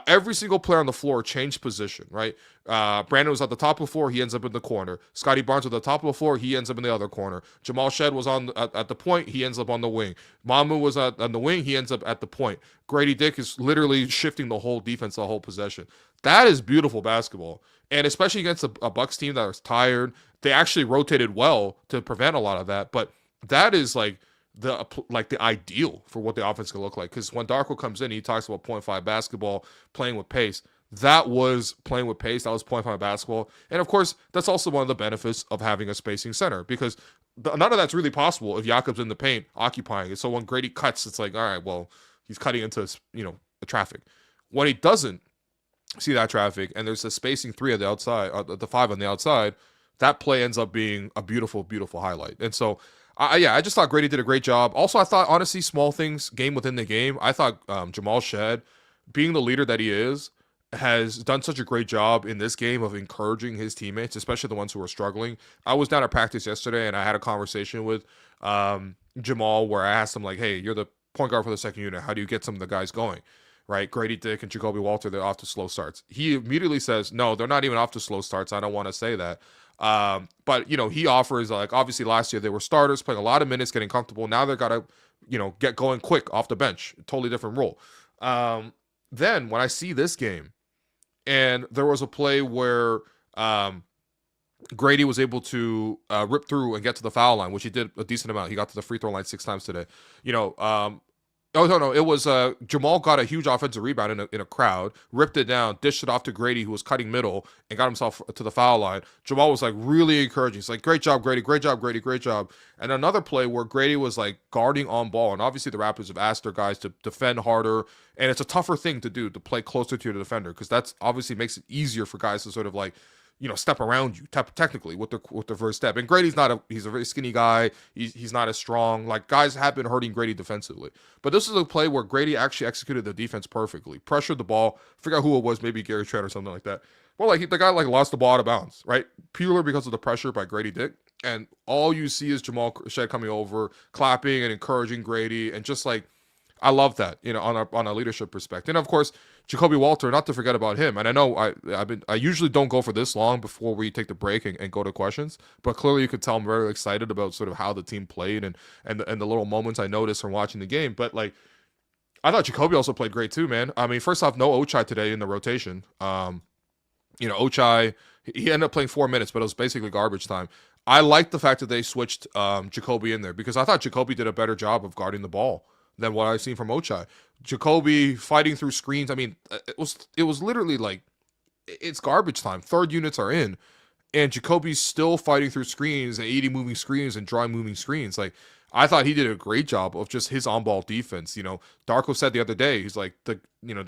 Every single player on the floor changed position, right? Brandon was at the top of the floor. He ends up in the corner. Scottie Barnes at the top of the floor. He ends up in the other corner. Jamal Shead was at the point. He ends up on the wing. Mamu was on the wing. He ends up at the point. Gradey Dick is literally shifting the whole defense, the whole possession. That is beautiful basketball. And especially against a Bucks team that was tired. They actually rotated well to prevent a lot of that. But that is like the ideal for what the offense can look like. Because when Darko comes in, he talks about 0.5 basketball, playing with pace. That was playing with pace. That was 0.5 basketball. And of course, that's also one of the benefits of having a spacing center, because none of that's really possible if Jakob's in the paint occupying it. So when Gradey cuts, it's like, all right, well, he's cutting into the traffic. When he doesn't see that traffic and there's a spacing 3 on the outside, the 5 on the outside, that play ends up being a beautiful, beautiful highlight. And so I just thought Gradey did a great job. Also, I thought, honestly, small things, game within the game. I thought Jamal Shead, being the leader that he is, has done such a great job in this game of encouraging his teammates, especially the ones who are struggling. I was down at practice yesterday, and I had a conversation with Jamal where I asked him, like, hey, you're the point guard for the second unit. How do you get some of the guys going? Right? Gradey Dick and Jacoby Walter, they're off to slow starts. He immediately says, no, they're not even off to slow starts. I don't want to say that. But he offers, like, obviously last year they were starters playing a lot of minutes, getting comfortable. Now they've got to, get going quick off the bench. Totally different role. Then when I see this game, and there was a play where Gradey was able to rip through and get to the foul line, which he did a decent amount. He got to the free throw line 6 times today. Oh, no. It was Jamal got a huge offensive rebound in a crowd, ripped it down, dished it off to Gradey, who was cutting middle, and got himself to the foul line. Jamal was like really encouraging. He's like, great job, Gradey. Great job, Gradey. Great job. And another play where Gradey was like guarding on ball. And obviously the Raptors have asked their guys to defend harder. And it's a tougher thing to do, to play closer to your defender, because that's obviously makes it easier for guys to sort of like, step around you technically with the first step. And Grady's he's a very skinny guy. He's not as strong. Like, guys have been hurting Gradey defensively. But this is a play where Gradey actually executed the defense perfectly. Pressured the ball. Forgot who it was, maybe Gary Trent or something like that. Well, like, the guy lost the ball out of bounds, right? Purely because of the pressure by Gradey Dick. And all you see is Jamal Shead coming over, clapping and encouraging Gradey, and just like, I love that, on a leadership perspective. And of course, Jacoby Walter, not to forget about him. And I know I usually don't go for this long before we take the break and go to questions, but clearly you could tell I'm very excited about sort of how the team played and the little moments I noticed from watching the game. But like, I thought Jacoby also played great too, man. I mean, first off, no Ochai today in the rotation. Ochai, he ended up playing 4 minutes, but it was basically garbage time. I like the fact that they switched Jacoby in there, because I thought Jacoby did a better job of guarding the ball than what I've seen from Ochai. Jacoby fighting through screens. I mean, it was literally like, it's garbage time. Third units are in, and Jacoby's still fighting through screens and 80 moving screens and drawing moving screens. Like, I thought he did a great job of just his on-ball defense. Darko said the other day, he's like, the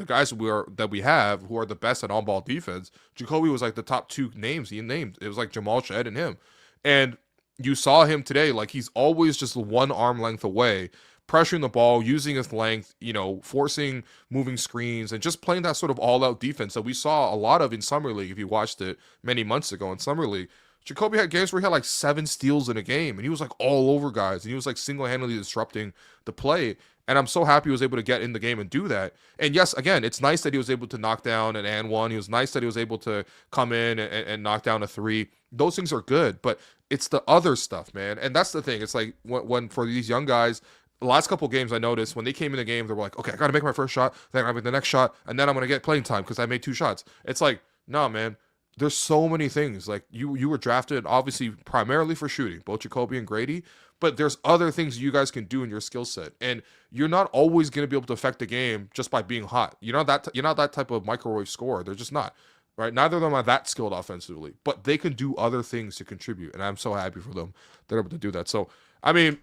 guys that we have who are the best at on-ball defense, Jacoby was like the top 2 names he named. It was like Jamal Shead and him. And you saw him today, like, he's always just 1 arm length away, pressuring the ball, using his length, forcing moving screens, and just playing that sort of all-out defense that we saw a lot of in Summer League. If you watched it many months ago in Summer League, Jacoby had games where he had like 7 steals in a game, and he was like all over guys, and he was like single-handedly disrupting the play. And I'm so happy he was able to get in the game and do that. And yes, again, it's nice that he was able to knock down an and one. He was nice that he was able to come in and knock down a three. Those things are good, but it's the other stuff, man. And that's the thing. It's like when for these young guys, the last couple of games I noticed when they came in the game, they were like, okay, I got to make my first shot, then I got to make the next shot, and then I'm going to get playing time because I made 2 shots. It's like, no, man. There's so many things. Like you were drafted obviously primarily for shooting, both Jacoby and Gradey, but there's other things you guys can do in your skill set, and you're not always going to be able to affect the game just by being hot. You're not that type of microwave scorer. They're just not, right? Neither of them are that skilled offensively, but they can do other things to contribute, and I'm so happy for them they're able to do that. So I mean,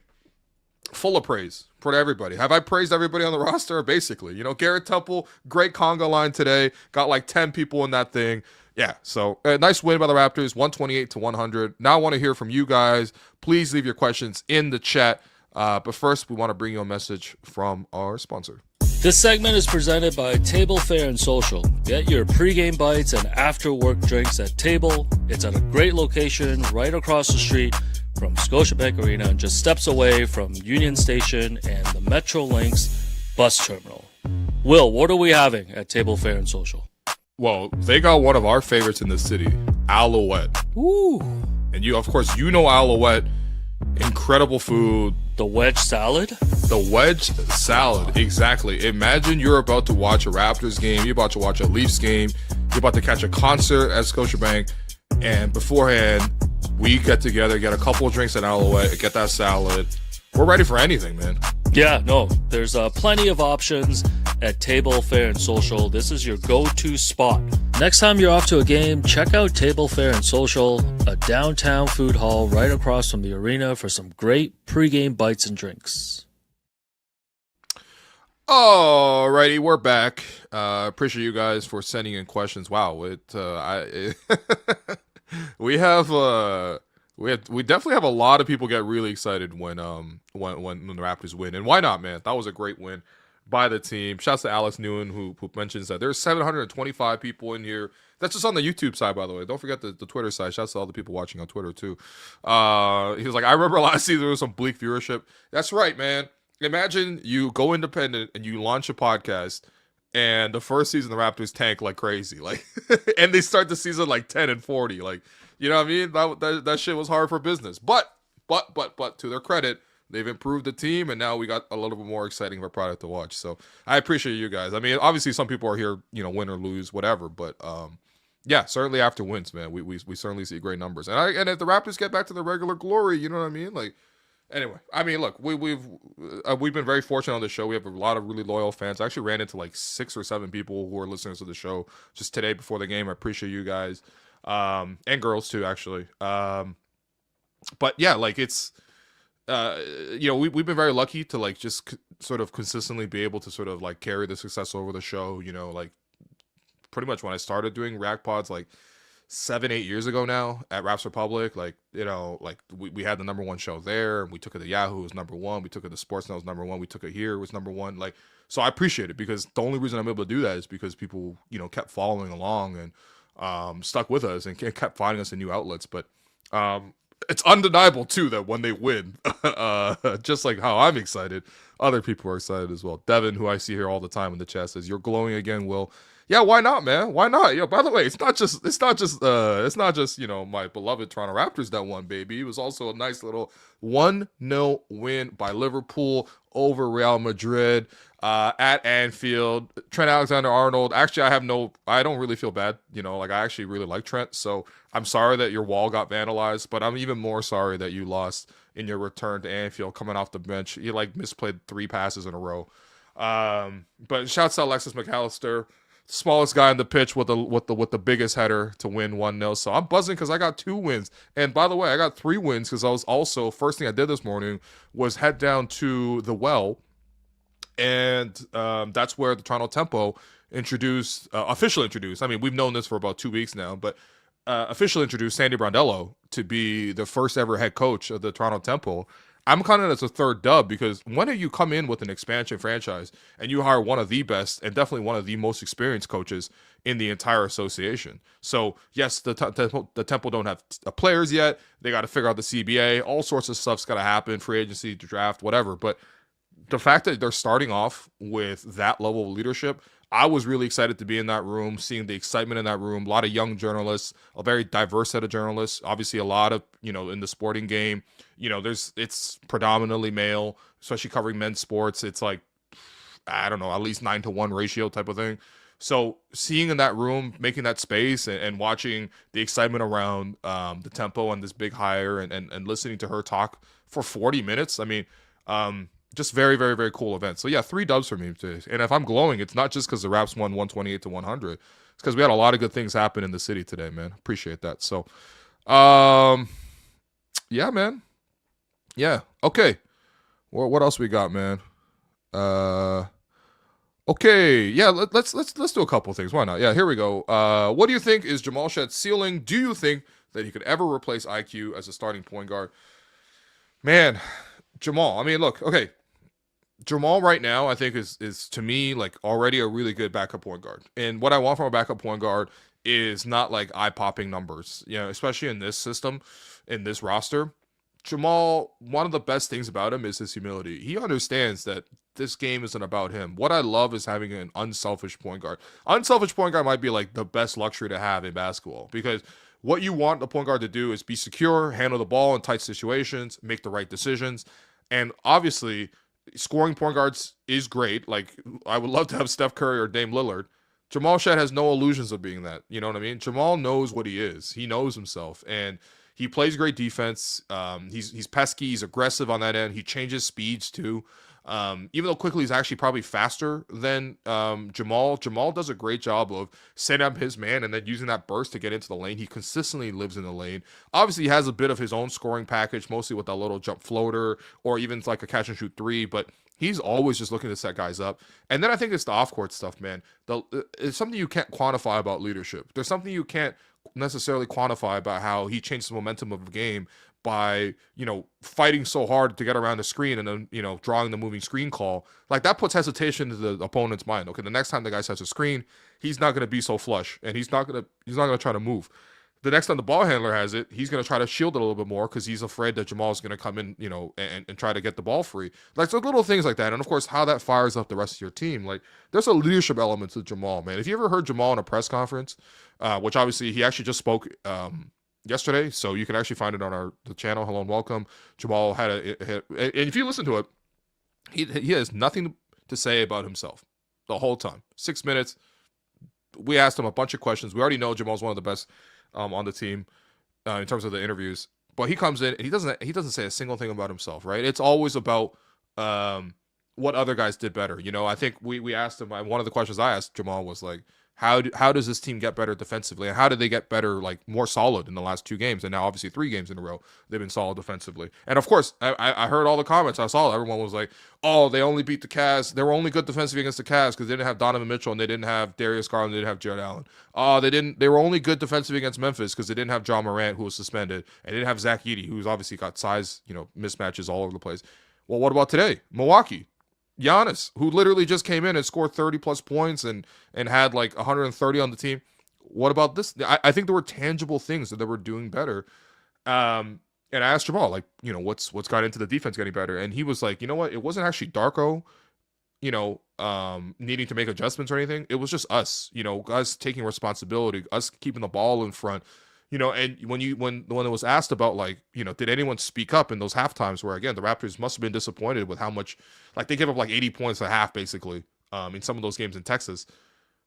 full of praise for everybody. Have I praised everybody on the roster? Basically, Garrett Temple, great conga line today, got like 10 people in that thing. Yeah, so a nice win by the Raptors, 128-100. Now I want to hear from you guys. Please leave your questions in the chat. But first, we want to bring you a message from our sponsor. This segment is presented by Table Fare and Social. Get your pregame bites and after-work drinks at Table. It's at a great location right across the street from Scotiabank Arena and just steps away from Union Station and the Metrolinx bus terminal. Will, what are we having at Table Fare and Social? Well, they got one of our favorites in the city, Alouette. Ooh. And of course, Alouette. Incredible food. The wedge salad? The wedge salad, exactly. Imagine you're about to watch a Raptors game, you're about to watch a Leafs game, you're about to catch a concert at Scotiabank, and beforehand, we get together, get a couple of drinks at Alouette, get that salad. We're ready for anything, man. Yeah, no, there's plenty of options at Table Fare and Social. This is your go-to spot. Next time you're off to a game, check out Table Fare and Social, a downtown food hall right across from the arena for some great pregame bites and drinks. Alrighty, we're back. Appreciate you guys for sending in questions. Wow, we definitely have a lot of people get really excited when the Raptors win, and why not, man? That was a great win by the team. Shouts to Alex Newen who mentions that there's 725 people in here. That's just on the YouTube side, by the way. Don't forget the Twitter side. Shouts to all the people watching on Twitter too. He was like, I remember last season there was some bleak viewership. That's right, man. Imagine you go independent and you launch a podcast, and the first season the Raptors tank like crazy, like, and they start the season like 10-40, like, you know what I mean? That shit was hard for business. But to their credit, they've improved the team, and now we got a little bit more exciting of a product to watch. So I appreciate you guys. I mean, obviously some people are here, win or lose, whatever. But yeah, certainly after wins, man, we certainly see great numbers. And if the Raptors get back to their regular glory, you know what I mean? Like, anyway, I mean, look, we've been very fortunate on this show. We have a lot of really loyal fans. I actually ran into like 6 or 7 people who are listeners to the show just today before the game. I appreciate you guys. And girls too, actually. But yeah, like it's, we've been very lucky to like just sort of consistently be able to sort of like carry the success over the show. Like pretty much when I started doing React Pods, like 7-8 years ago now at Raps Republic, like, like we had the number 1 show there, and we took it to Yahoo, it was number 1. We took it to Sportsnet, it was number 1. We took it here, it was number 1. Like, so I appreciate it, because the only reason I'm able to do that is because people, kept following along and stuck with us and kept finding us in new outlets. But it's undeniable too that when they win, just like how I'm excited, other people are excited as well. Devin, who I see here all the time in the chat, says, "You're glowing again, Will." Yeah, why not, man? Why not? By the way, it's not just my beloved Toronto Raptors that won, baby. It was also a nice little 1-0 win by Liverpool over Real Madrid at Anfield. Trent Alexander-Arnold. Actually, I don't really feel bad. Like, I actually really like Trent. So I'm sorry that your wall got vandalized, but I'm even more sorry that you lost in your return to Anfield coming off the bench. You like misplayed 3 passes in a row. But shouts to Alexis McAllister. Smallest guy on the pitch with the biggest header to win 1-0. So I'm buzzing because I got 2 wins. And by the way, I got 3 wins because I was also, first thing I did this morning was head down to the Well. And that's where the Toronto Tempo officially introduced. I mean, we've known this for about 2 weeks now, but officially introduced Sandy Brondello to be the first ever head coach of the Toronto Tempo. I'm counting it as a third dub, because when you come in with an expansion franchise and you hire one of the best and definitely one of the most experienced coaches in the entire association. So yes, the Temple don't have players yet. They got to figure out the CBA. All sorts of stuff's got to happen, free agency, draft, whatever. But the fact that they're starting off with that level of leadership, I was really excited to be in that room, seeing the excitement in that room. A lot of young journalists, a very diverse set of journalists. Obviously, a lot of, in the sporting game, it's predominantly male, especially covering men's sports. It's like, I don't know, at least 9-to-1 ratio type of thing. So seeing in that room, making that space, and watching the excitement around the tempo and this big hire, and listening to her talk for 40 minutes. I mean, just very, very, very cool event. So yeah, 3 dubs for me today. And if I'm glowing, it's not just because the Raps won 128-100. It's because we had a lot of good things happen in the city today, man. Appreciate that. So, yeah, man. Yeah. Okay. What else we got, man? Okay. Yeah. Let's do a couple things. Why not? Yeah. Here we go. What do you think is Jamal Shead's ceiling? Do you think that he could ever replace IQ as a starting point guard? Man, Jamal. I mean, look. Okay. Jamal right now, I think is to me like already a really good backup point guard. And what I want from a backup point guard is not like eye-popping numbers, especially in this system, in this roster. Jamal, one of the best things about him is his humility. He understands that this game isn't about him. What I love is having an unselfish point guard. Unselfish point guard might be like the best luxury to have in basketball, because what you want the point guard to do is be secure, handle the ball in tight situations, make the right decisions. And obviously, scoring point guards is great. Like, I would love to have Steph Curry or Dame Lillard. Jamal Shead has no illusions of being that. You know what I mean? Jamal knows what he is. He knows himself, and he plays great defense. He's pesky. He's aggressive on that end. He changes speeds too. Even though quickly he's actually probably faster than Jamal. Jamal does a great job of setting up his man and then using that burst to get into the lane. He consistently lives in the lane. Obviously, he has a bit of his own scoring package, mostly with that little jump floater or even like a catch and shoot 3, but he's always just looking to set guys up. And then I think it's the off-court stuff, man. It's something you can't quantify about leadership. There's something you can't necessarily quantify about how he changed the momentum of the game by, fighting so hard to get around the screen and then, drawing the moving screen call. Like, that puts hesitation into the opponent's mind. Okay, the next time the guy sets a screen, he's not going to be so flush, and he's not going to try to move. The next time the ball handler has it, he's going to try to shield it a little bit more because he's afraid that Jamal's going to come in, and try to get the ball free. Like, so little things like that. And, of course, how that fires up the rest of your team. Like, there's a leadership element to Jamal, man. If you ever heard Jamal in a press conference, which obviously he actually just spoke yesterday, so you can actually find it on the channel. Hello and welcome. Jamal had and if you listen to it, he has nothing to say about himself the whole time. 6 minutes. We asked him a bunch of questions. We already know Jamal's one of the best on the team in terms of the interviews, but he comes in and he doesn't say a single thing about himself, right? It's always about what other guys did better. I think we asked him, one of the questions I asked Jamal was like, how does this team get better defensively, and how did they get better, like more solid in the last 2 games, and now obviously 3 games in a row they've been solid defensively. And of course, I heard all the comments. I saw everyone was like, oh, they only beat the Cavs. They were only good defensively against the Cavs because they didn't have Donovan Mitchell and they didn't have Darius Garland, they didn't have Jared Allen. They were only good defensively against Memphis because they didn't have John Morant, who was suspended, and they didn't have Zach Edey, who's obviously got size, mismatches all over the place. Well, what about today? Milwaukee. Giannis, who literally just came in and scored 30-plus points and had like 130 on the team. What about this? I think there were tangible things that they were doing better. And I asked Jamal, like, what's got into the defense getting better? And he was like, you know what? It wasn't actually Darko, needing to make adjustments or anything. It was just us, us taking responsibility, us keeping the ball in front. And when it was asked about, like, did anyone speak up in those half times where, again, the Raptors must have been disappointed with how much, like, they gave up like 80 points a half, basically, in some of those games in Texas.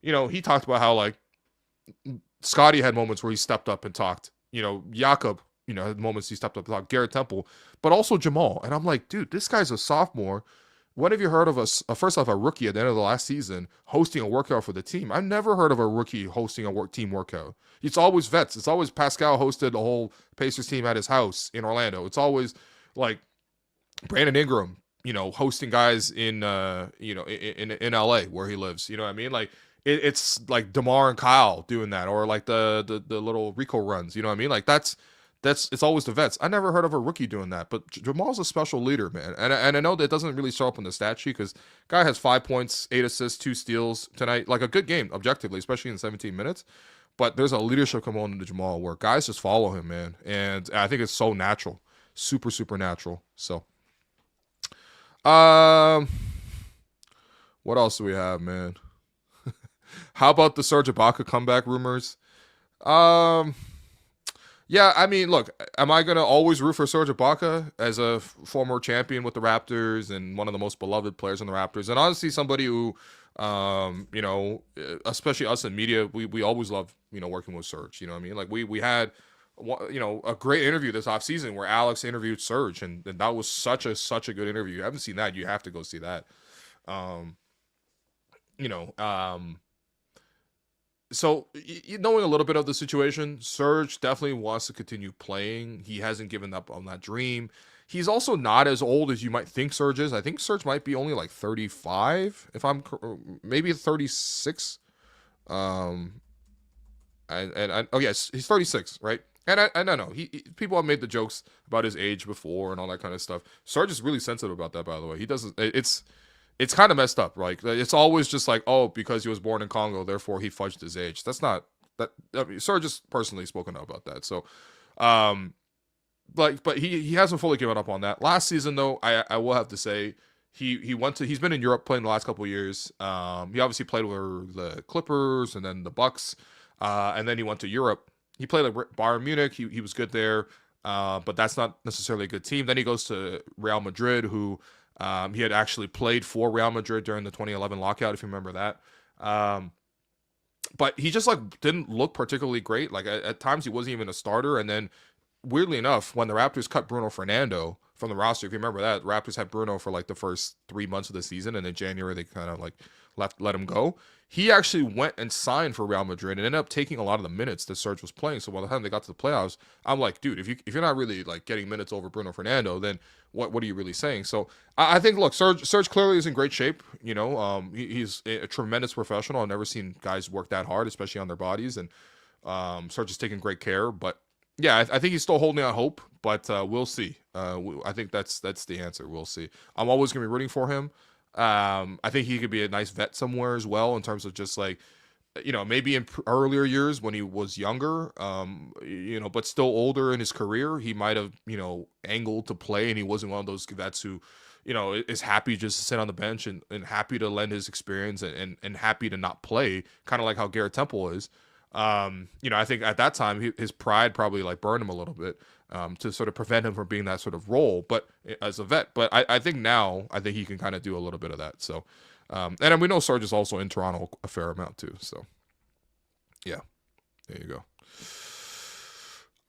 He talked about how, like, Scottie had moments where he stepped up and talked. Jakob, had moments he stepped up and talked. Garrett Temple, but also Jamal. And I'm like, dude, this guy's a sophomore. When have you heard of first off, a rookie at the end of the last season hosting a workout for the team? I've never heard of a rookie hosting a team workout. It's always vets. It's always Pascal hosted the whole Pacers team at his house in Orlando. It's always like Brandon Ingram, hosting guys in in LA where he lives. You know what I mean? Like it's like DeMar and Kyle doing that, or like the little Rico runs. You know what I mean? Like it's always the vets. I never heard of a rookie doing that, but Jamal's a special leader, man. And I know that doesn't really show up on the stat sheet because guy has 5 points, 8 assists, 2 steals tonight. Like a good game, objectively, especially in 17 minutes. But there's a leadership component to Jamal where guys just follow him, man. And I think it's so natural, super, super natural. So, Um, what else do we have, man? How about the Serge Ibaka comeback rumors? Um, yeah, I mean, look, am I gonna always root for Serge Ibaka as a former champion with the Raptors and one of the most beloved players in the Raptors, and honestly, somebody who, especially us in media, we always love working with Serge. You know what I mean? Like we had, a great interview this offseason where Alex interviewed Serge, and that was such a good interview. You haven't seen that, you have to go see that. Um, you know, so knowing a little bit of the situation, Serge definitely wants to continue playing. He hasn't given up on that dream. He's also not as old as you might think Serge is. I think Serge might be only like 35, if I'm maybe 36. Um, oh yes, he's 36, right? And I don't know. People have made the jokes about his age before and all that kind of stuff. Serge is really sensitive about that, by the way. He doesn't. It's kind of messed up. Like it's always just like, oh, because he was born in Congo, therefore he fudged his age. That's not that. I mean, Serge has personally spoken out about that. So, but he hasn't fully given up on that. Last season though, I will have to say he's been in Europe playing the last couple of years. He obviously played with the Clippers and then the Bucks, and then he went to Europe. He played at Bayern Munich. He was good there, but that's not necessarily a good team. Then he goes to Real Madrid, who he had actually played for Real Madrid during the 2011 lockout, if you remember that. But he just like didn't look particularly great. Like at times he wasn't even a starter. And then weirdly enough, when the Raptors cut Bruno Fernando from the roster, if you remember that, the Raptors had Bruno for like the first 3 months of the season, and in January they kind of like let him go. He actually went and signed for Real Madrid and ended up taking a lot of the minutes that Serge was playing. So by the time they got to the playoffs, I'm like, dude, if you're not really like getting minutes over Bruno Fernando, then what are you really saying? So I think, look, Serge clearly is in great shape. He's a tremendous professional. I've never seen guys work that hard, especially on their bodies. And Serge is taking great care. But yeah, I think he's still holding out hope. But we'll see. I think that's the answer. We'll see. I'm always gonna be rooting for him. I think he could be a nice vet somewhere as well, in terms of just like, maybe in earlier years when he was younger, but still older in his career, he might have, angled to play, and he wasn't one of those vets who, is happy just to sit on the bench and happy to lend his experience and happy to not play, kind of like how Garrett Temple is. I think at that time his pride probably like burned him a little bit, to sort of prevent him from being that sort of role, but as a vet. But I think now, I think he can kind of do a little bit of that. So, and then we know Sarge is also in Toronto a fair amount too. So, yeah, there you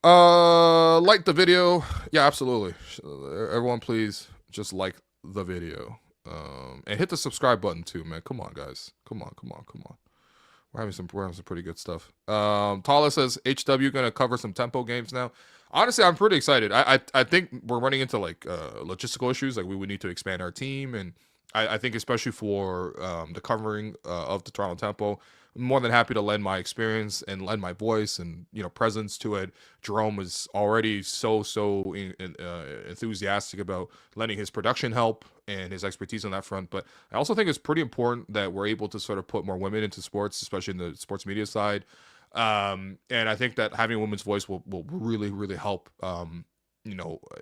go. Like the video. Yeah, absolutely. Everyone, please just like the video. And hit the subscribe button too, man. Come on, guys. Come on. We're having some pretty good stuff. Tala says HW gonna cover some tempo games now. Honestly, I'm pretty excited. I think we're running into like logistical issues. Like we would need to expand our team, and I think especially for the covering of the Toronto Tempo, I'm more than happy to lend my experience and lend my voice and presence to it. Jerome is already so enthusiastic about lending his production help and his expertise on that front. But I also think it's pretty important that we're able to sort of put more women into sports, especially in the sports media side. And I think that having a women's voice will really help,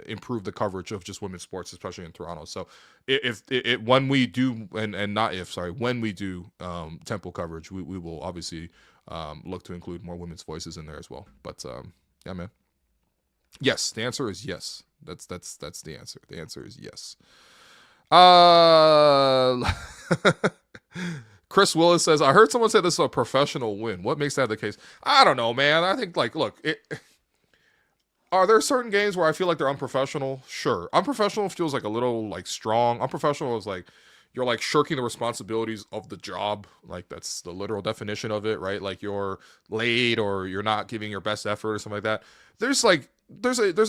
improve the coverage of just women's sports, especially in Toronto. So when we do tempo coverage, we will obviously look to include more women's voices in there as well. But yeah, man. Yes, the answer is yes. That's the answer. The answer is yes. Chris Willis says, I heard someone say this is a professional win. What makes that the case? I don't know, man. I think, like, look, are there certain games where I feel like they're unprofessional? Sure. Unprofessional feels like a little, like, strong. Unprofessional is like, you're, like, shirking the responsibilities of the job. Like, that's the literal definition of it, right? Like, you're late or you're not giving your best effort or something like that. There's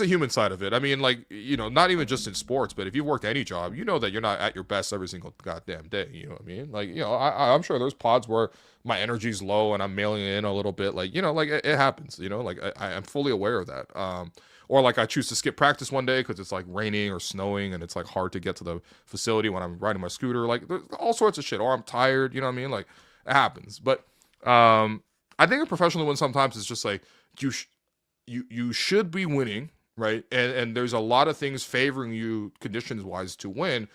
a human side of it. I mean, like, not even just in sports, but if you work any job, you know that you're not at your best every single goddamn day. You know what I mean? Like, I'm sure there's pods where my energy's low and I'm mailing in a little bit. Like, like it happens, like I'm fully aware of that. Or like I choose to skip practice one day because it's like raining or snowing and it's like hard to get to the facility when I'm riding my scooter. Like there's all sorts of shit. Or I'm tired, you know what I mean? Like it happens. But I think a professional win sometimes is just like you should be winning, right? And there's a lot of things favoring you conditions wise to win,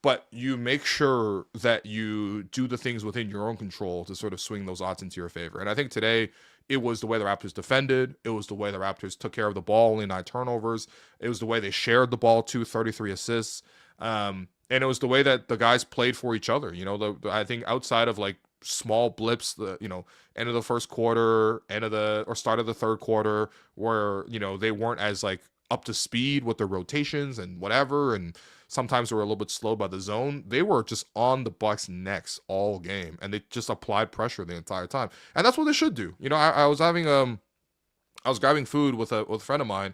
but you make sure that you do the things within your own control to sort of swing those odds into your favor. And I think today it was the way the Raptors defended. It was the way the Raptors took care of the ball, only 9 turnovers. It was the way they shared the ball, 33 assists. And it was the way that the guys played for each other. I think outside of like small blips, end of the first quarter, start of the third quarter, where, they weren't as like up to speed with their rotations and whatever. And sometimes they were a little bit slow by the zone. They were just on the Bucks' necks all game, and they just applied pressure the entire time. And that's what they should do. I was grabbing food with a friend of mine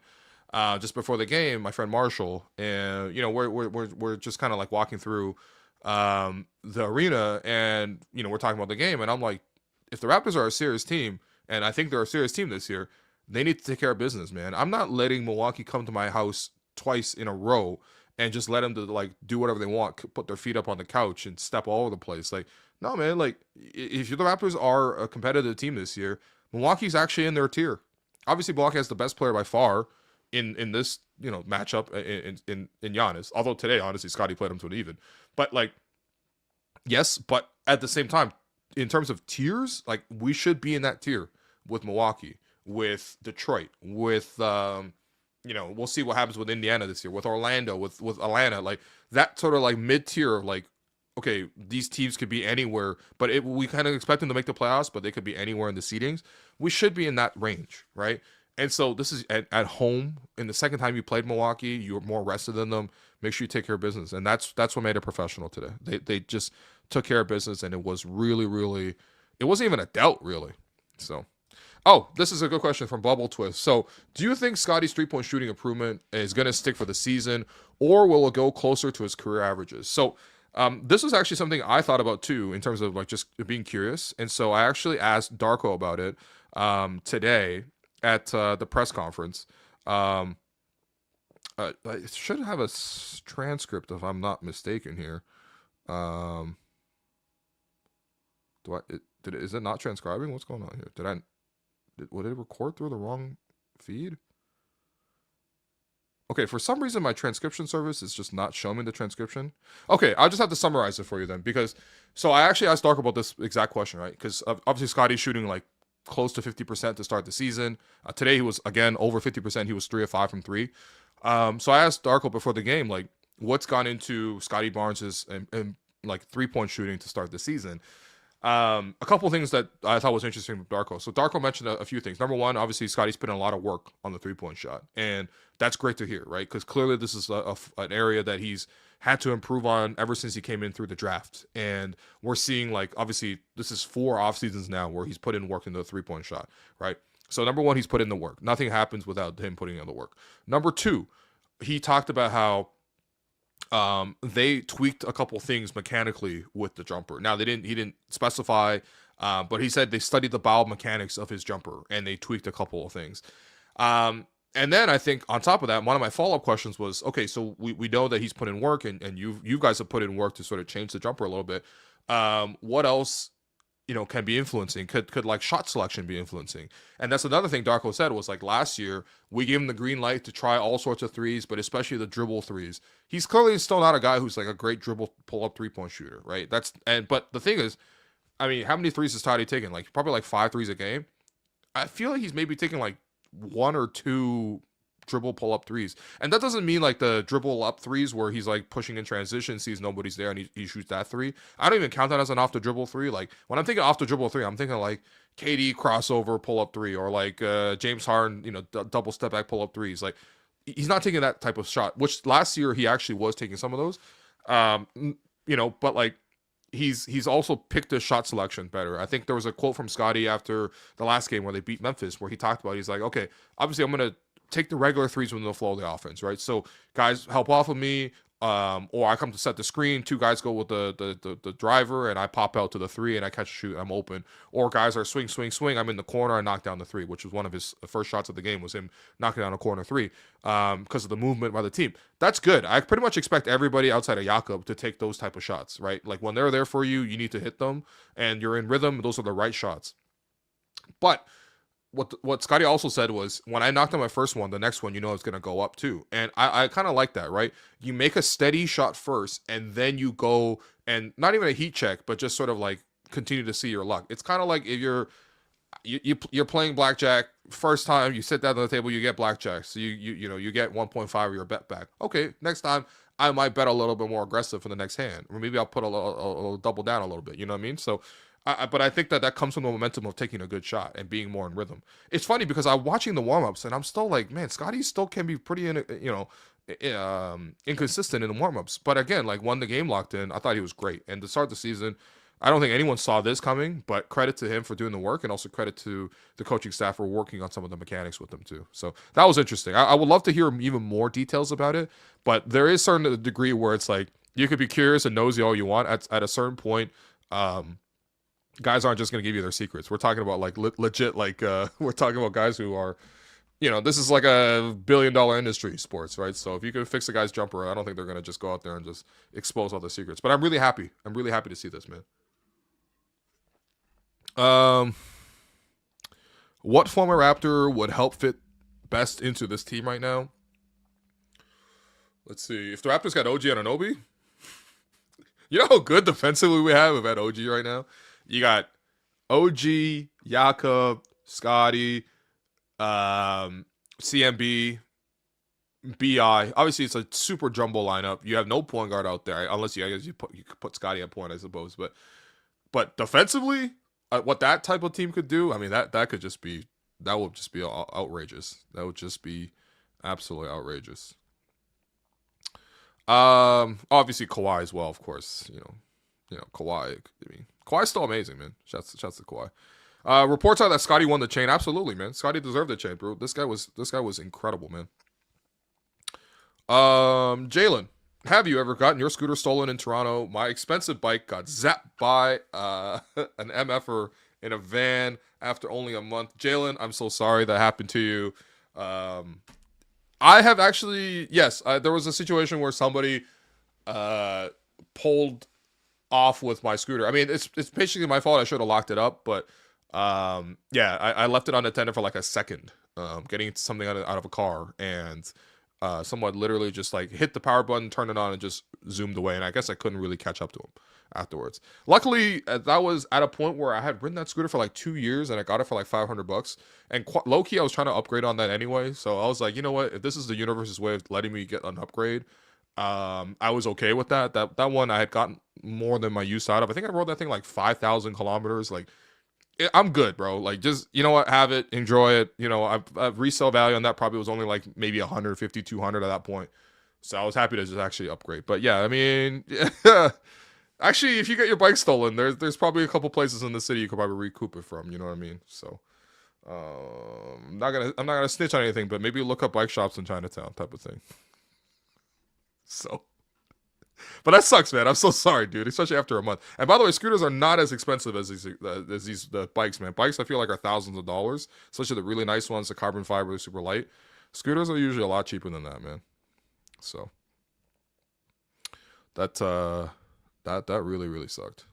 just before the game, my friend Marshall, and we're just kind of like walking through the arena, and we're talking about the game, and I'm like, if the Raptors are a serious team, and I think they're a serious team this year, they need to take care of business, man. I'm not letting Milwaukee come to my house twice in a row and just let them to like do whatever they want, put their feet up on the couch and step all over the place. Like, no, man. Like, if the Raptors are a competitive team this year, Milwaukee's actually in their tier. Obviously, Milwaukee has the best player by far in this matchup in Giannis. Although today, honestly, Scottie played him to an even. But like, yes, but at the same time, in terms of tiers, like we should be in that tier with Milwaukee, with Detroit, with we'll see what happens with Indiana this year, with Orlando, with Atlanta, like that sort of like mid tier of like, okay, these teams could be anywhere, but we kind of expect them to make the playoffs, but they could be anywhere in the seedings. We should be in that range, right? And so this is at home. In the second time you played Milwaukee, you were more rested than them. Make sure you take care of business, and that's what made it professional today. They just took care of business, and it was really, really. It wasn't even a doubt, really. So, this is a good question from Bubble Twist. So, do you think Scottie's 3-point shooting improvement is going to stick for the season, or will it go closer to his career averages? So, this was actually something I thought about too, in terms of like just being curious, and so I actually asked Darko about it today at the press conference. I should have a transcript if I'm not mistaken here. Is it not transcribing? What's going on here? Would it record through the wrong feed? Okay, for some reason my transcription service is just not showing me the transcription. Okay, I'll just have to summarize it for you then, so I actually asked Dark about this exact question, right? Because obviously Scottie's shooting like close to 50% to start the season. Today he was again over 50%. He was 3 of 5 from 3. So I asked Darko before the game, like, what's gone into Scottie Barnes' and like 3-point shooting to start the season. A couple of things that I thought was interesting with Darko. So Darko mentioned a few things. Number one, obviously Scottie's put in a lot of work on the 3-point shot, and that's great to hear, right? Because clearly this is an area that he's had to improve on ever since he came in through the draft. And we're seeing, like, obviously this is 4 off seasons now where he's put in work in the 3-point shot, right? So number one, he's put in the work. Nothing happens without him putting in the work. Number two, he talked about how they tweaked a couple things mechanically with the jumper. Now he didn't specify, but he said they studied the biomechanics of his jumper and they tweaked a couple of things. And then I think on top of that, one of my follow-up questions was, okay, so we know that he's put in work and you guys have put in work to sort of change the jumper a little bit. What else, can be influencing? Could like shot selection be influencing? And that's another thing Darko said was, like, last year we gave him the green light to try all sorts of threes, but especially the dribble threes. He's clearly still not a guy who's like a great dribble pull-up 3-point shooter, right? But the thing is, I mean, how many threes has Toddy taken? Like probably like 5 threes a game. I feel like he's maybe taking like 1 or 2 dribble pull-up threes. And that doesn't mean like the dribble up threes where he's like pushing in transition, sees nobody's there, and he shoots that 3. I don't even count that as an off the dribble 3. Like when I'm thinking off the dribble 3, I'm thinking like KD crossover pull-up 3, or like James Harden, double step back pull-up 3s. Like he's not taking that type of shot, which last year he actually was taking some of those. But like he's also picked his shot selection better. I think there was a quote from Scottie after the last game where they beat Memphis where he talked about, he's like, okay, obviously I'm going to take the regular threes within the flow of the offense, right? So guys help off of me, or I come to set the screen, 2 guys go with the driver, and I pop out to the 3 and I catch a shoot, I'm open. Or guys are swing, I'm in the corner, I knock down the 3, which was one of his first shots of the game, was him knocking down a corner 3 because of the movement by the team. That's good. I pretty much expect everybody outside of Jakob to take those type of shots, right? Like when they're there for you, you need to hit them, and you're in rhythm, those are the right shots. But what Scottie also said was, when I knocked on my first one, the next one, it's going to go up too. And I kind of like that, right? You make a steady shot first, and then you go, and not even a heat check, but just sort of like continue to see your luck. It's kind of like if you're playing blackjack, first time you sit down on the table, you get blackjack, so you get 1.5 of your bet back. Okay, next time I might bet a little bit more aggressive for the next hand, or maybe I'll put a double down a little bit. You know what I mean? So, but I think that comes from the momentum of taking a good shot and being more in rhythm. It's funny because I'm watching the warm-ups and I'm still like, man, Scottie still can be pretty inconsistent in the warm-ups. But again, like, when the game locked in, I thought he was great. And to start the season, I don't think anyone saw this coming, but credit to him for doing the work, and also credit to the coaching staff for working on some of the mechanics with him too. So that was interesting. I would love to hear even more details about it, but there is certain degree where it's like, you could be curious and nosy all you want. At a certain point, guys aren't just going to give you their secrets. We're talking about like legit, like we're talking about guys who are, this is like a $1 billion industry, sports, right? So if you can fix a guy's jumper, I don't think they're going to just go out there and just expose all the secrets. But I'm really happy. I'm really happy to see this, man. What former Raptor would help fit best into this team right now? Let's see. If the Raptors got OG Anunoby, you know how good defensively we have at OG right now? You got OG, Jakob, Scottie, CMB, BI. Obviously, it's a super jumbo lineup. You have no point guard out there, unless you could put Scottie at point, I suppose. But defensively, what that type of team could do, I mean, that would just be outrageous. That would just be absolutely outrageous. Obviously Kawhi as well, of course. Kawhi. I mean, Kawhi's still amazing, man. Shouts to Kawhi. Reports are that Scottie won the chain. Absolutely, man. Scottie deserved the chain, bro. This guy was incredible, man. Jalen, have you ever gotten your scooter stolen in Toronto? My expensive bike got zapped by an MFer in a van after only a month. Jalen, I'm so sorry that happened to you. I have actually, yes, there was a situation where somebody pulled off with my scooter. I mean, it's basically my fault. I should have locked it up, but yeah, I left it unattended for like a second, getting something out of a car, and someone literally just like hit the power button, turned it on, and just zoomed away. And I guess I couldn't really catch up to him afterwards. Luckily, that was at a point where I had ridden that scooter for like 2 years, and I got it for like $500. And low key, I was trying to upgrade on that anyway. So I was like, you know what? If this is the universe's way of letting me get an upgrade, I was okay with that. That one I had gotten more than my use out of. I think I rode that thing like 5,000 kilometers. Like, I'm good, bro. Like, just, you know what, have it, enjoy it. I've resale value on that probably was only like maybe 150, 200 at that point. So I was happy to just actually upgrade. But yeah, I mean, actually, if you get your bike stolen, there's probably a couple places in the city you could probably recoup it from. You know what I mean? So I'm not gonna snitch on anything, but maybe look up bike shops in Chinatown type of thing. So. But that sucks, man. I'm so sorry, dude. Especially after a month. And by the way, scooters are not as expensive as these bikes, man. Bikes, I feel like, are thousands of dollars, especially the really nice ones, the carbon fiber, super light. Scooters are usually a lot cheaper than that, man. So that really, really sucked.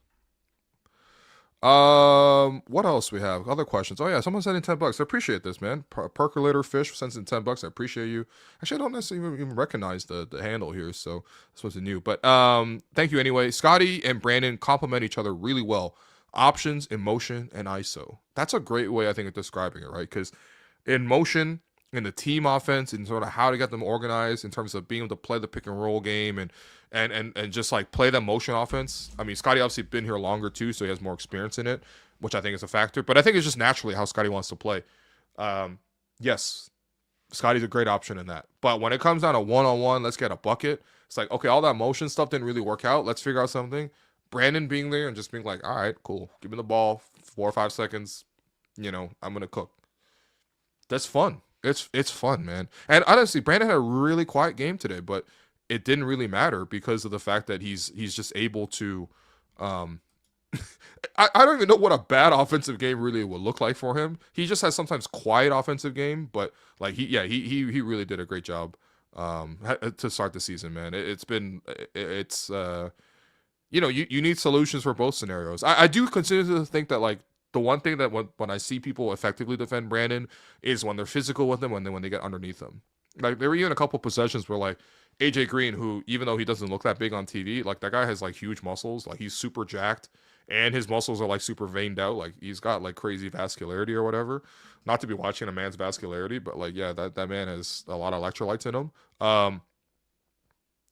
What else we have? Other questions. Oh yeah, someone sent in $10. I appreciate this, man. Percolator Fish sends in $10. I appreciate you. Actually, I don't necessarily even recognize the handle here, so this wasn't new. But thank you anyway. Scottie and Brandon complement each other really well. Options, in motion, and ISO. That's a great way, I think, of describing it, right? Because in motion, in the team offense, and sort of how to get them organized in terms of being able to play the pick and roll game and just like play the motion offense. I mean, Scottie obviously been here longer too, so he has more experience in it, which I think is a factor. But I think it's just naturally how Scottie wants to play. Yes, Scottie's a great option in that. But when it comes down to one-on-one, let's get a bucket. It's like, okay, all that motion stuff didn't really work out. Let's figure out something. Brandon being there and just being like, all right, cool. Give me the ball, 4 or 5 seconds. I'm going to cook. That's fun. It's fun, man. And honestly, Brandon had a really quiet game today, but it didn't really matter because of the fact that he's just able to I don't even know what a bad offensive game really would look like for him. He just has sometimes quiet offensive game, but like he really did a great job to start the season, man. You need solutions for both scenarios. I do consider to think that like the the one thing that when I see people effectively defend Brandon is when they're physical with him, when they get underneath him. Like there were even a couple possessions where like AJ Green, who even though he doesn't look that big on TV, like that guy has like huge muscles, like he's super jacked, and his muscles are like super veined out, like he's got like crazy vascularity or whatever. Not to be watching a man's vascularity, but like yeah, that man has a lot of electrolytes in him.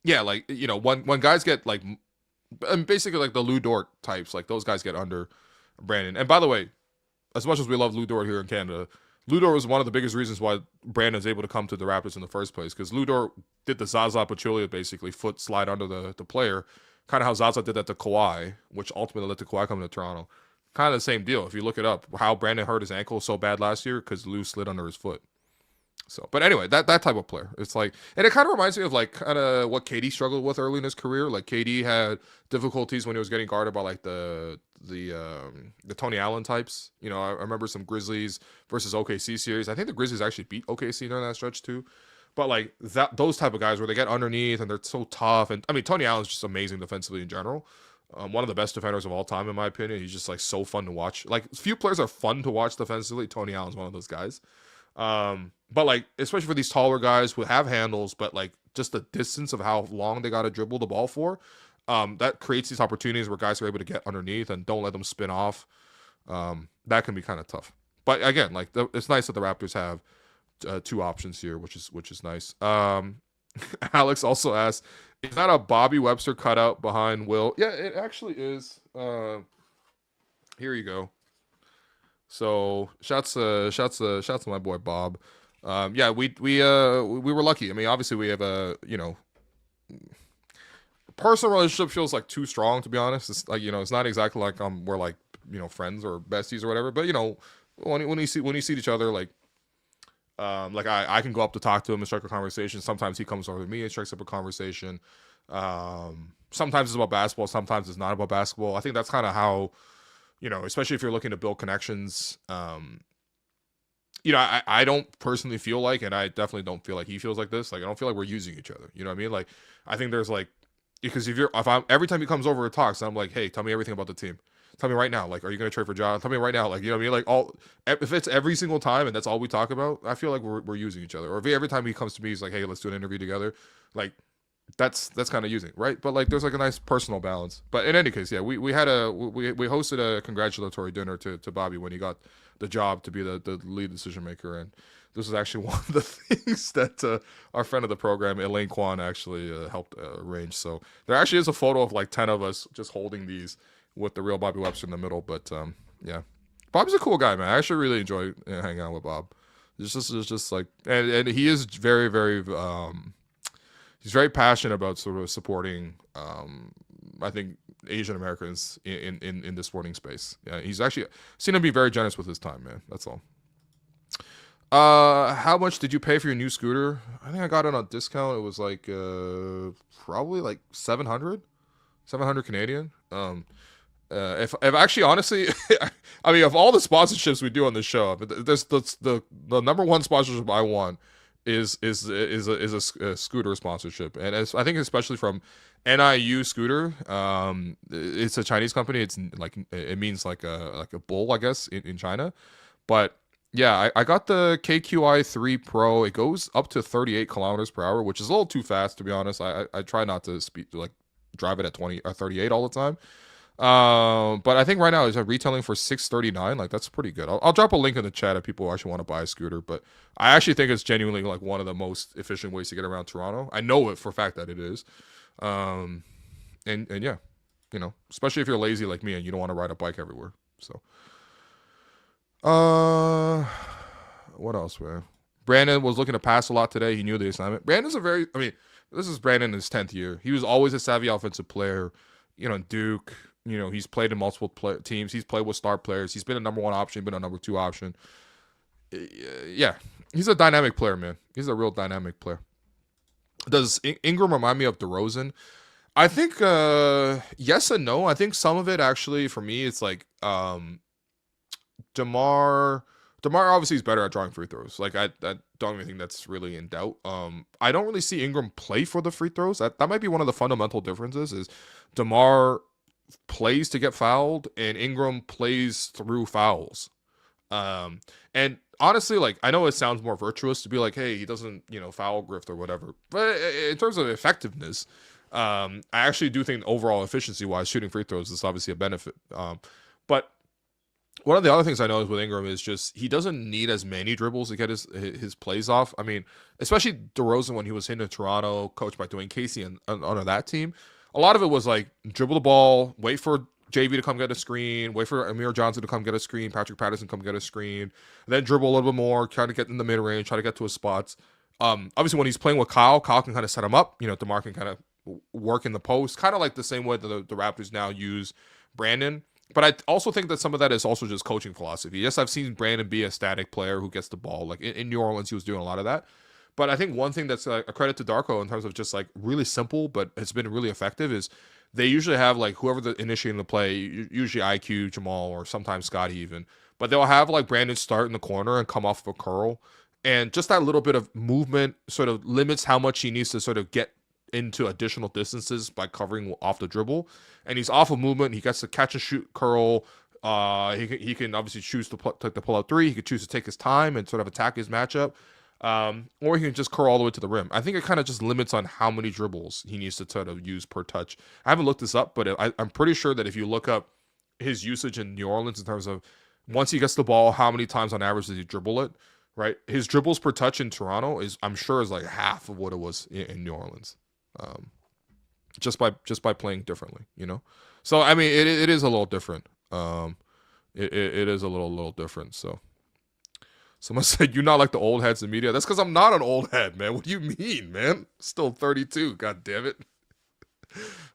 Yeah, like you know when guys get like basically like the Lou Dort types, like those guys get under Brandon. And by the way, as much as we love Lou Dort here in Canada, Lou Dort was one of the biggest reasons why Brandon's able to come to the Raptors in the first place, because Lou Dort did the Zaza Pachulia basically foot slide under the player, kind of how Zaza did that to Kawhi, which ultimately led to Kawhi coming to Toronto. Kind of the same deal. If you look it up, how Brandon hurt his ankle so bad last year because Lou slid under his foot. So, but anyway, that type of player. It's like, and it kind of reminds me of like kind of what KD struggled with early in his career. Like KD had difficulties when he was getting guarded by like the Tony Allen types. You know, I remember some Grizzlies versus OKC series. I think the Grizzlies actually beat OKC during that stretch too. But like those type of guys where they get underneath and they're so tough. And I mean, Tony Allen's just amazing defensively in general. One of the best defenders of all time, in my opinion. He's just like so fun to watch. Like few players are fun to watch defensively. Tony Allen's one of those guys. But like, especially for these taller guys who have handles, but like just the distance of how long they got to dribble the ball for, that creates these opportunities where guys are able to get underneath and don't let them spin off. That can be kind of tough. But again, like it's nice that the Raptors have two options here, which is nice. Alex also asked, is that a Bobby Webster cutout behind Will? Yeah, it actually is. Here you go. So shouts to my boy Bob. Yeah, we were lucky. I mean, obviously we have a personal relationship feels like too strong, to be honest. It's like, it's not exactly like we're like friends or besties or whatever. But when you see each other, like I can go up to talk to him and strike a conversation. Sometimes he comes over to me and strikes up a conversation. Sometimes it's about basketball. Sometimes it's not about basketball. I think that's kind of how. Especially if you're looking to build connections, I don't personally feel like, and I definitely don't feel like he feels like this. Like, I don't feel like we're using each other. You know what I mean? Like, I think there's like, because every time he comes over and talks, I'm like, hey, tell me everything about the team. Tell me right now. Like, are you going to trade for John? Tell me right now. Like, you know what I mean? Like if it's every single time and that's all we talk about, I feel like we're using each other. Or if every time he comes to me, he's like, hey, let's do an interview together. Like, that's kind of using, right? But like there's like a nice personal balance. But in any case, yeah, we hosted a congratulatory dinner to Bobby when he got the job to be the lead decision maker, and this was actually one of the things that our friend of the program, Elaine Kwan, actually helped arrange. So there actually is a photo of like 10 of us just holding these with the real Bobby Webster in the middle. But yeah, Bob's a cool guy, man. I actually really enjoy hanging out with Bob. It's just like, and he is very, very he's very passionate about sort of supporting, I think, Asian Americans in the sporting space. Yeah, he's actually seen him be very generous with his time, man. That's all. How much did you pay for your new scooter? I think I got it on a discount. It was like probably like 700 Canadian. If actually honestly, I mean, of all the sponsorships we do on this show, there's the number one sponsorship I want is a scooter sponsorship, and I think especially from NIU Scooter. It's a Chinese company. It's like it means like a bull, I guess, in China. But yeah, I got the KQI 3 Pro. It goes up to 38 kilometers per hour, which is a little too fast, to be honest. I try not to drive it at 20 or 38 all the time. But I think right now it's retailing for $639. Like, that's pretty good. I'll drop a link in the chat if people actually want to buy a scooter. But I actually think it's genuinely like one of the most efficient ways to get around Toronto. I know it for a fact that it is. And yeah, especially if you're lazy like me and you don't want to ride a bike everywhere. So, what else, man? Brandon was looking to pass a lot today. He knew the assignment. This is Brandon in his 10th year. He was always a savvy offensive player. Duke. He's played in multiple teams. He's played with star players. He's been a number one option, been a number two option. Yeah, he's a dynamic player, man. He's a real dynamic player. Does Ingram remind me of DeRozan? I think yes and no. I think some of it actually, for me, it's like DeMar obviously is better at drawing free throws. Like I don't even think that's really in doubt. I don't really see Ingram play for the free throws. That might be one of the fundamental differences. Is DeMar plays to get fouled, and Ingram plays through fouls. And honestly, like, I know it sounds more virtuous to be like, hey, he doesn't, foul grift or whatever. But in terms of effectiveness, I actually do think overall efficiency wise, shooting free throws is obviously a benefit. But one of the other things I noticed with Ingram is just he doesn't need as many dribbles to get his plays off. I mean, especially DeRozan when he was in Toronto, coached by Dwayne Casey and under that team, a lot of it was like dribble the ball, wait for JV to come get a screen, wait for Amir Johnson to come get a screen, Patrick Patterson come get a screen, then dribble a little bit more, try to get in the mid range, try to get to his spots. Obviously, when he's playing with Kyle can kind of set him up. DeMar can kind of work in the post, kind of like the same way that the Raptors now use Brandon. But I also think that some of that is also just coaching philosophy. Yes, I've seen Brandon be a static player who gets the ball. Like in New Orleans, he was doing a lot of that. But I think one thing that's a credit to Darko in terms of just like really simple, but it's been really effective is they usually have like whoever the initiating the play, usually IQ, Jamal, or sometimes Scottie even. But they'll have like Brandon start in the corner and come off of a curl. And just that little bit of movement sort of limits how much he needs to sort of get into additional distances by covering off the dribble. And he's off of movement. He gets to catch and shoot curl. He can obviously choose to take the pull-up three. He could choose to take his time and sort of attack his matchup. Or he can just curl all the way to the rim. I think it kind of just limits on how many dribbles he needs to sort of use per touch. I haven't looked this up, but I'm pretty sure that if you look up his usage in New Orleans in terms of once he gets the ball, how many times on average does he dribble it, right? His dribbles per touch in Toronto I'm sure is like half of what it was in New Orleans. Just by playing differently, So I mean, it is a little different. It is a little different. So someone said you're not like the old heads in media. That's because I'm not an old head, man. What do you mean, man? Still 32. God damn it.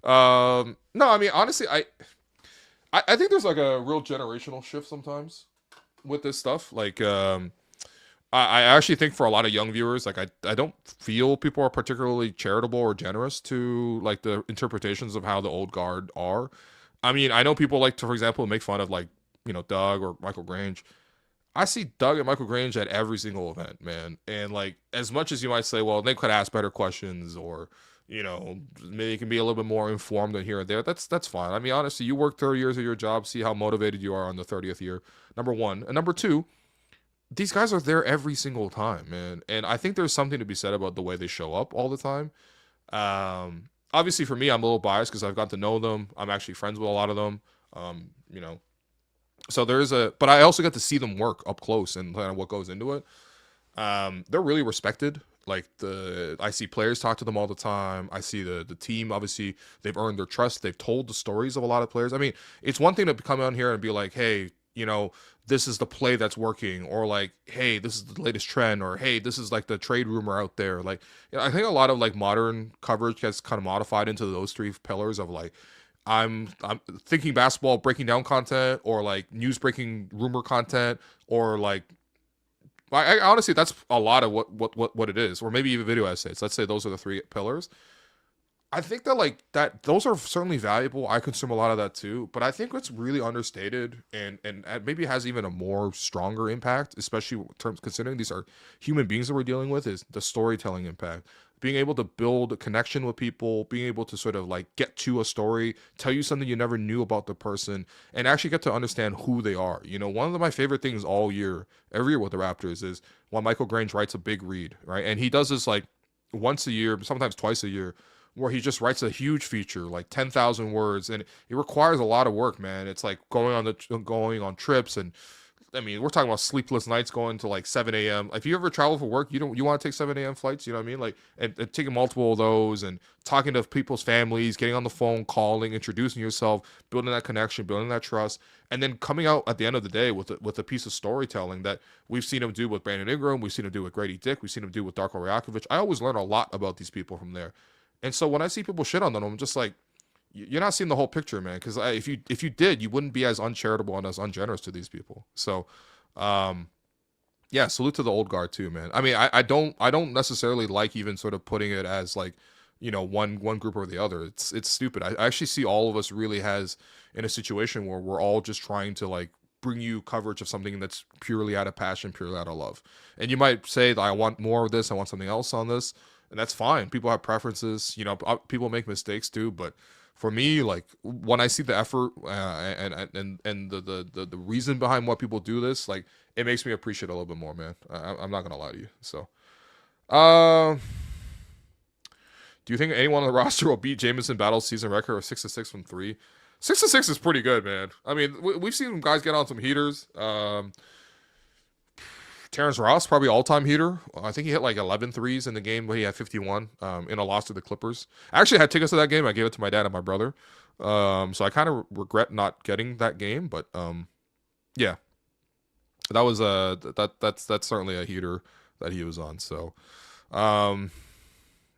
No, I mean honestly, I think there's like a real generational shift sometimes with this stuff. Like I actually think for a lot of young viewers, like I don't feel people are particularly charitable or generous to like the interpretations of how the old guard are. I mean, I know people like to, for example, make fun of like, Doug or Michael Grange. I see Doug and Michael Grange at every single event, man. And like, as much as you might say, well, they could ask better questions or, maybe they can be a little bit more informed than here and there. That's fine. I mean, honestly, you work 30 years of your job, see how motivated you are on the 30th year, number one. And number two, these guys are there every single time, man. And I think there's something to be said about the way they show up all the time. Obviously, for me, I'm a little biased because I've got to know them. I'm actually friends with a lot of them, So but I also get to see them work up close and kind of what goes into it. They're really respected. Like I see players talk to them all the time. I see the team, obviously, they've earned their trust. They've told the stories of a lot of players. I mean, it's one thing to come out here and be like, hey, this is the play that's working, or like, hey, this is the latest trend, or hey, this is like the trade rumor out there. Like, I think a lot of like modern coverage gets kind of modified into those three pillars of like, I'm thinking basketball breaking down content, or like news breaking rumor content, or like, I honestly, that's a lot of what it is, or maybe even video essays. Let's say those are the three pillars. I think that those are certainly valuable. I consume a lot of that too, but I think what's really understated and maybe has even a more stronger impact, especially in terms considering these are human beings that we're dealing with, is the storytelling impact. Being able to build a connection with people, being able to sort of like get to a story, tell you something you never knew about the person, and actually get to understand who they are. One of my favorite things every year with the Raptors is when Michael Grange writes a big read, right? And he does this like once a year, sometimes twice a year, where he just writes a huge feature, like 10,000 words, and it requires a lot of work, man. It's like going on trips, and I mean, we're talking about sleepless nights, going to like 7 a.m. If you ever travel for work, you want to take 7 a.m. flights, you know what I mean? Like, and taking multiple of those, and talking to people's families, getting on the phone, calling, introducing yourself, building that connection, building that trust, and then coming out at the end of the day with a piece of storytelling that we've seen him do with Brandon Ingram, we've seen him do with Gradey Dick, we've seen him do with Darko Rajakovic. I always learn a lot about these people from there. And so when I see people shit on them, I'm just like, you're not seeing the whole picture, man. Because if you did, you wouldn't be as uncharitable and as ungenerous to these people. So, yeah, salute to the old guard too, man. I mean, I don't necessarily like even sort of putting it as like, one group or the other. It's stupid. I actually see all of us really has in a situation where we're all just trying to like bring you coverage of something that's purely out of passion, purely out of love. And you might say that I want more of this, I want something else on this. And that's fine. People have preferences. People make mistakes too. But for me, like when I see the effort and the reason behind why people do this, like it makes me appreciate it a little bit more, man. I'm not gonna lie to you. So, do you think anyone on the roster will beat Jameson Battle's season record of 6-6 from three? 6-6 is pretty good, man. I mean, we've seen guys get on some heaters. Terrence Ross, probably all-time heater. I think he hit like 11 threes in the game, but he had 51 in a loss to the Clippers. I actually had tickets to that game. I gave it to my dad and my brother. So I kind of regret not getting that game, but yeah, that was that's certainly a heater that he was on. So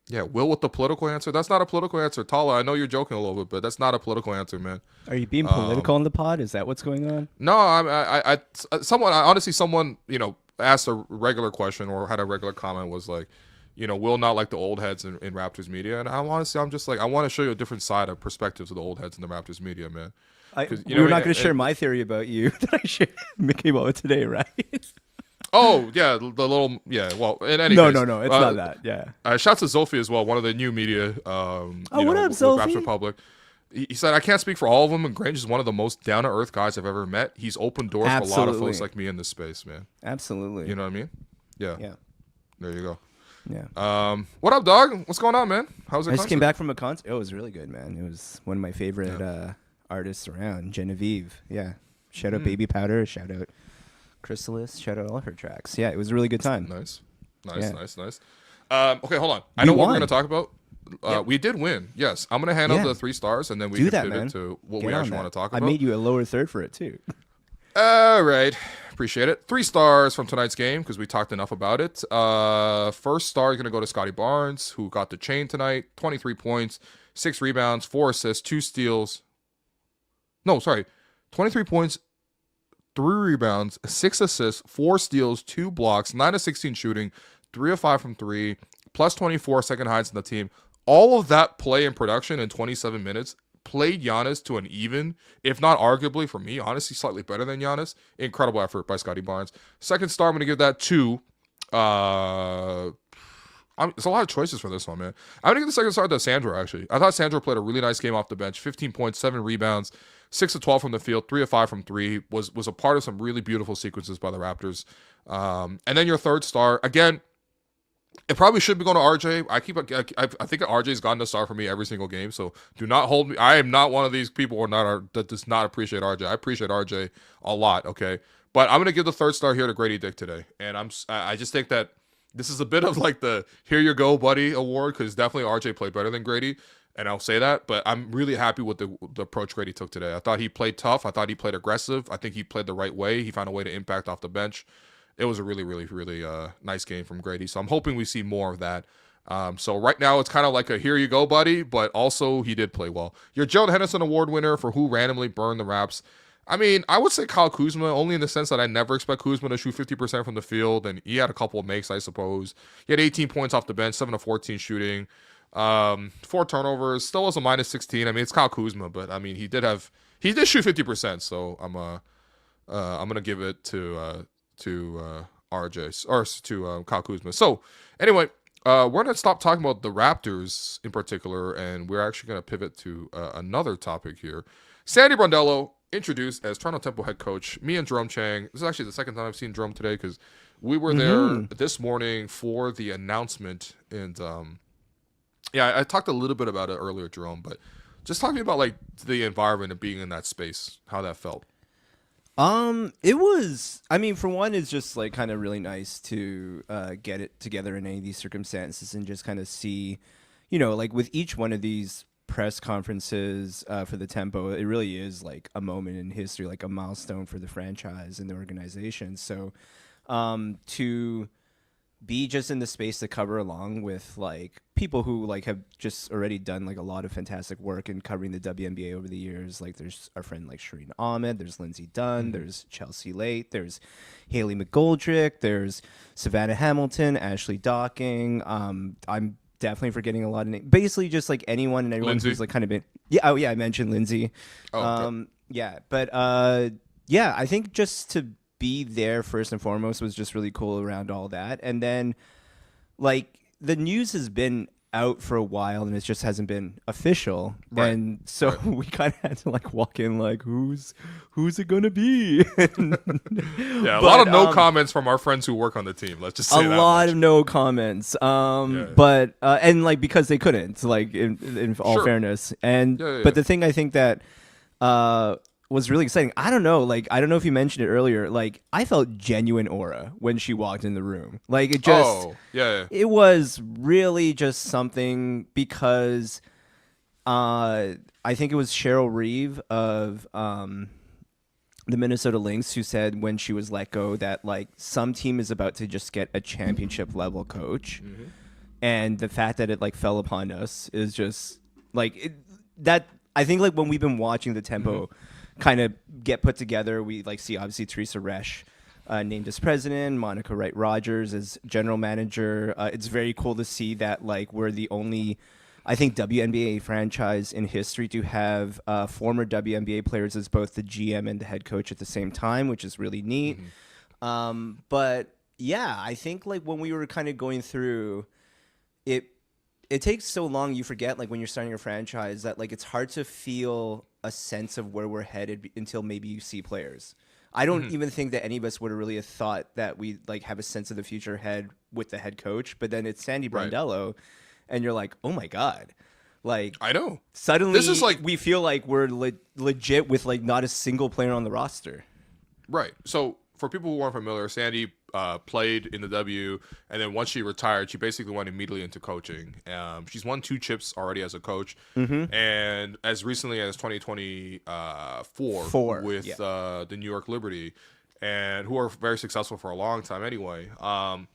yeah, Will with the political answer. That's not a political answer. Tala, I know you're joking a little bit, but that's not a political answer, man. Are you being political on the pod? Is that what's going on? No, someone, you know, asked a regular question or had a regular comment, was like, you know, Will not like the old heads in Raptors media. And I'm just like, I want to show you a different side of perspectives of the old heads in the Raptors media, man. We're not going to share my theory about you that I came up with today, right? Oh, yeah, the little, yeah, well, in any no, case. No, it's not that, yeah. Shouts to Zolfi as well, one of the new media, what up, Zolfi? Raps Republic. He said, I can't speak for all of them, and Grange is one of the most down-to-earth guys I've ever met. He's opened doors for a lot of folks like me in this space, man. Absolutely. You know what I mean? Yeah. Yeah. There you go. Yeah. What up, dog? What's going on, man? How's it? I just came back from a concert. Oh, it was really good, man. It was one of my favorite artists around, Genevieve. Yeah. Shout out Baby Powder. Shout out Chrysalis. Shout out all her tracks. Yeah, it was a really good time. Nice. Okay, hold on. I know what we're going to talk about. We did win. Yes. I'm going to hand out the 3 stars, and then we can pivot to what we actually want to talk about. I made you a lower third for it, too. All right. Appreciate it. 3 stars from tonight's game because we talked enough about it. First star is going to go to Scottie Barnes, who got the chain tonight. 23 points, 6 rebounds, 4 assists, 2 steals. No, sorry. 23 points, 3 rebounds, 6 assists, 4 steals, 2 blocks, 9 of 16 shooting, 3 of 5 from 3, plus 24 second highest in the team. All of that play and production in 27 minutes played Giannis to an even, if not arguably for me, honestly, slightly better than Giannis. Incredible effort by Scottie Barnes. Second star, I'm going to give that to, there's a lot of choices for this one, man. I'm going to give the second star to Sandro, actually. I thought Sandro played a really nice game off the bench. 15 points, 7 rebounds, 6 of 12 from the field, 3 of 5 from 3. Was a part of some really beautiful sequences by the Raptors. And then your third star, again, it probably should be going to RJ. I think RJ's gotten a star for me every single game, so do not hold me. I am not one of these people that does not appreciate RJ. I appreciate RJ a lot, okay? But I'm going to give the third star here to Gradey Dick today. And I just think that this is a bit of like the here you go, buddy award, because definitely RJ played better than Grady, and I'll say that. But I'm really happy with the approach Grady took today. I thought he played tough. I thought he played aggressive. I think he played the right way. He found a way to impact off the bench. It was a really, really, really nice game from Grady. So I'm hoping we see more of that. So right now it's kind of like a here you go, buddy, but also he did play well. Your Gerald Henderson Award winner for who randomly burned the Raps. I mean, I would say Kyle Kuzma, only in the sense that I never expect Kuzma to shoot 50% from the field, and he had a couple of makes, I suppose. He had 18 points off the bench, 7 of 14 shooting, 4 turnovers, still was a minus 16. I mean, it's Kyle Kuzma, but I mean, he did shoot 50%, so I'm gonna give it to RJ or to Kyle Kuzma. So anyway, we're gonna stop talking about the Raptors in particular, and we're actually gonna pivot to another topic here. Sandy Brondello, introduced as Toronto Temple head coach. Me and Jerome Cheng. This is actually the second time I've seen Jerome today because we were there this morning for the announcement. And I talked a little bit about it earlier, Jerome, but just talk to me about like the environment of being in that space, how that felt. It was, I mean, for one, it's just like kind of really nice to get it together in any of these circumstances and just kind of see, you know, like with each one of these press conferences for the Tempo, it really is like a moment in history, like a milestone for the franchise and the organization. So to be just in the space to cover along with like people who like have just already done like a lot of fantastic work in covering the WNBA over the years. Like there's our friend like Shireen Ahmed, there's Lindsay Dunn, there's Chelsea Late, there's Haley McGoldrick, there's Savannah Hamilton, Ashley Docking. I'm definitely forgetting a lot of names. Basically just like anyone and everyone who's like kind of been I mentioned Lindsay. I think just to be there first and foremost was just really cool around all that. And then like the news has been out for a while and it just hasn't been official. Right. And so we kind of had to like walk in like, who's it gonna be? Yeah, a lot of no comments from our friends who work on the team. Let's just say a that lot much. of no comments. But and like because they couldn't, like in all fairness. And but the thing I think that was really exciting. I don't know if you mentioned it earlier. Like I felt genuine aura when she walked in the room. Like it just, it was really just something because I think it was Cheryl Reeve of the Minnesota Lynx who said when she was let go that like some team is about to just get a championship level coach, and the fact that it like fell upon us is just like that. I think like when we've been watching the tempo kind of get put together, we like see obviously Teresa Resch named as president, Monica Wright Rogers as general manager. It's very cool to see that like we're the only, I think, WNBA franchise in history to have former WNBA players as both the GM and the head coach at the same time, which is really neat. But yeah, I think like when we were kind of going through it, it takes so long, you forget like when you're starting a franchise that like it's hard to feel a sense of where we're headed until maybe you see players. I don't even think that any of us would have really thought that we like have a sense of the future ahead with the head coach, but then it's Sandy Brondello and you're like, oh my God. Like I know. Suddenly this is like we feel like we're legit with like not a single player on the roster. Right. So for people who aren't familiar, Sandy played in the W, and then once she retired, she basically went immediately into coaching. She's won 2 chips already as a coach, and as recently as 2024 with the New York Liberty, and who are very successful for a long time anyway. The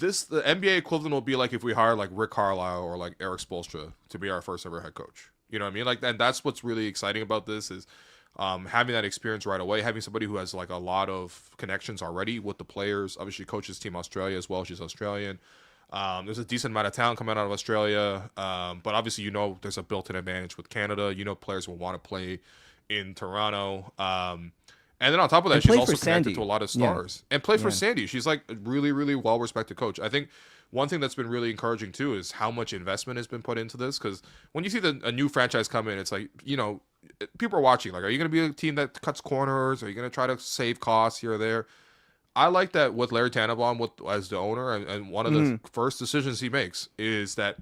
NBA equivalent will be like if we hire like Rick Carlisle or like Eric Spoelstra to be our first ever head coach. You know what I mean? Like, and that's what's really exciting about this is having that experience right away, having somebody who has like a lot of connections already with the players. Obviously, coaches Team Australia as well. She's Australian. There's a decent amount of talent coming out of Australia, but obviously, there's a built-in advantage with Canada. Players will want to play in Toronto. And then on top of that, she's also connected to a lot of stars and play for Sandy. She's like a really, really well-respected coach. I think one thing that's been really encouraging too is how much investment has been put into this. Because when you see a new franchise come in, it's like, people are watching. Like, are you going to be a team that cuts corners? Are you going to try to save costs here or there? I like that with Larry Tannenbaum as the owner, and one of the first decisions he makes is that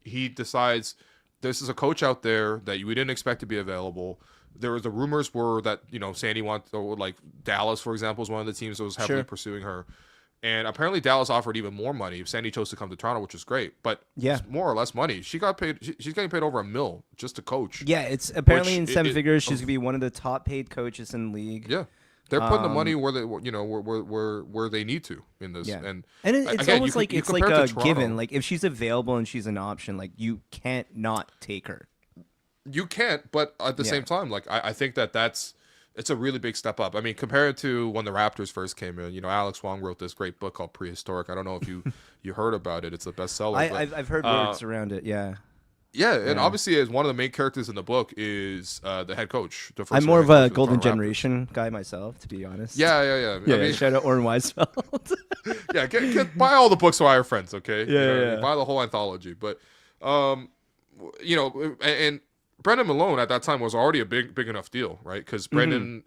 he decides this is a coach out there that we didn't expect to be available. There was the rumors were that Sandy wanted, or like Dallas, for example, is one of the teams that was heavily pursuing her, and apparently Dallas offered even more money if Sandy chose to come to Toronto, which is great. But it's more or less money. She got paid. She's getting paid over $1 million just to coach. Yeah, it's apparently in 7 figures. She's gonna be one of the top paid coaches in the league. Yeah. They're putting the money where they, where they need to in this, and it's again, almost like it's like a given. Like if she's available and she's an option, like you can't not take her. You can't, but at the same time, like I think it's a really big step up. I mean, compared to when the Raptors first came in, Alex Wong wrote this great book called Prehistoric. I don't know if you heard about it. It's a bestseller. I've heard words around it. Yeah. Yeah, and obviously, as one of the main characters in the book is the head coach. I'm more of a Golden Generation guy myself, to be honest. Yeah. I mean, shout out Oren Weisfeld. Yeah, get buy all the books for our friends, okay? Yeah. Buy the whole anthology. But, and Brendan Malone at that time was already a big enough deal, right? Because Brendan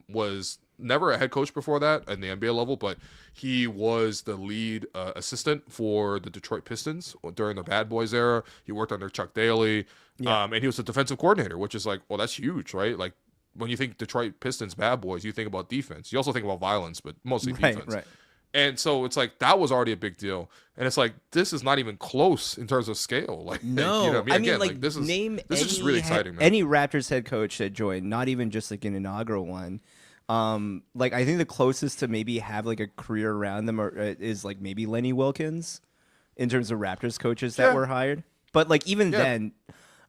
was never a head coach before that at the NBA level, but he was the lead assistant for the Detroit Pistons during the Bad Boys era. He worked under Chuck Daly, and he was the defensive coordinator, which is like, well, that's huge, right? Like when you think Detroit Pistons Bad Boys, you think about defense. You also think about violence, but mostly defense. Right. And so it's like that was already a big deal, and it's like this is not even close in terms of scale. Like no, I mean, like this is just really exciting. Man. Any Raptors head coach that joined, not even just like an inaugural one. Like I think the closest to maybe have like a career around them is like maybe Lenny Wilkins in terms of Raptors coaches that were hired. But like even then,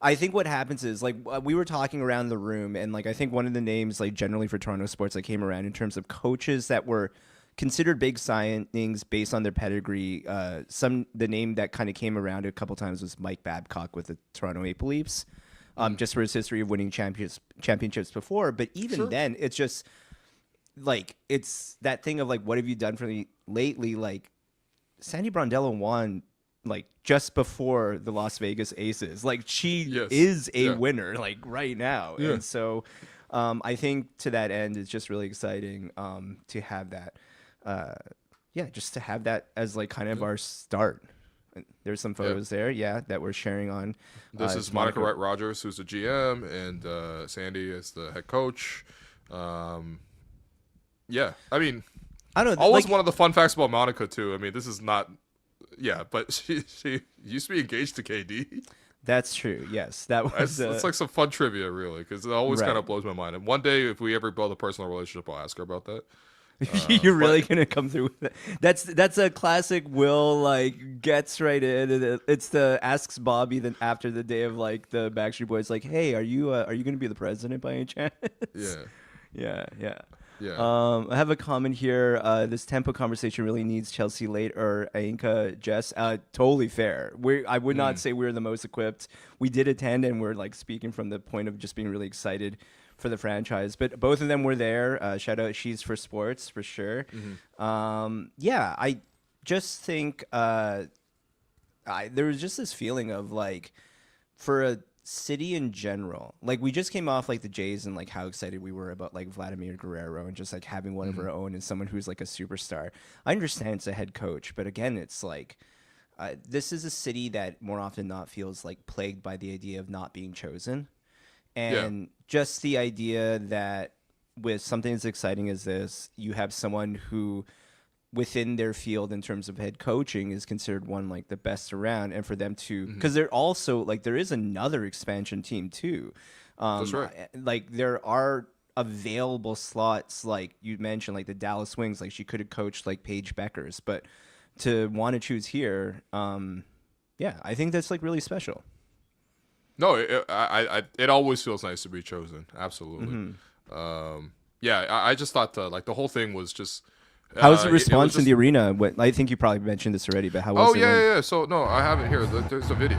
I think what happens is like we were talking around the room, and like I think one of the names like generally for Toronto sports that came around in terms of coaches that were considered big signings based on their pedigree. The name that kind of came around a couple times was Mike Babcock with the Toronto Maple Leafs, just for his history of winning championships before. But even then, it's just like it's that thing of like, what have you done for me lately? Like Sandy Brondello won like just before the Las Vegas Aces. Like she Yes. is a Yeah. winner like right now. Yeah. And so I think to that end, it's just really exciting to have that. Just to have that as like kind of our start. There's some photos there, that we're sharing on. This is Monica Wright Rogers, who's the GM, and Sandy is the head coach. I mean, I don't know. always Like, one of the fun facts about Monica too. I mean, this is not, but she used to be engaged to KD. that's true. Yes, that was. It's like some fun trivia, really, because it always Right. kind of blows my mind. And one day, if we ever build a personal relationship, I'll ask her about that. You're really gonna come through with that. That's a classic. Will like gets right in, and it's the asks Bobby then after the day of like the Backstreet Boys, like, hey, are you gonna be the president by any chance? Yeah. yeah. Yeah. I have a comment here. This tempo conversation really needs Chelsea late or Ainka Jess. Totally fair. I would not say we're the most equipped. We did attend, and we're like speaking from the point of just being really excited for the franchise. But both of them were there. Shout out She's for Sports for sure. I just think there was just this feeling of like for a city in general, like we just came off like the Jays and like how excited we were about like Vladimir Guerrero and just like having one of our own and someone who's like a superstar. I understand it's a head coach, but again, it's like this is a city that more often than not feels like plagued by the idea of not being chosen. And just the idea that with something as exciting as this, you have someone who within their field in terms of head coaching is considered one like the best around, and for them to because they're also like there is another expansion team too. That's right. Like there are available slots, like you mentioned, like the Dallas Wings. Like she could have coached like Paige Beckers, but to want to choose here, I think that's like really special. No, it always feels nice to be chosen. Absolutely. I just thought the whole thing was just. How was the response just, in the arena? I think you probably mentioned this already, but how was it? Yeah. So no, I have it here. There's a video.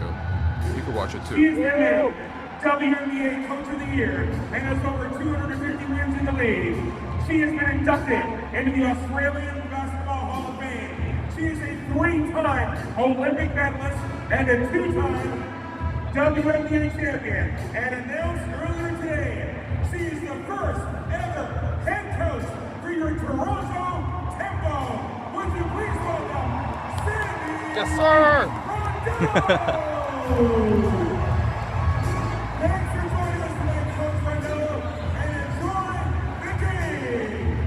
You can watch it She too. is named WNBA Coach of the Year and has over 250 wins in the league. She has been inducted into the Australian Basketball Hall of Fame. She is a 3-time Olympic medalist and a 2-time WNBA champion. And announced earlier today, she is the first ever head coach for your Toronto Tempo. Would you please welcome Sandy Yes, sir. Brondello? Thanks for joining us tonight, Coach Brondello, and enjoy the game.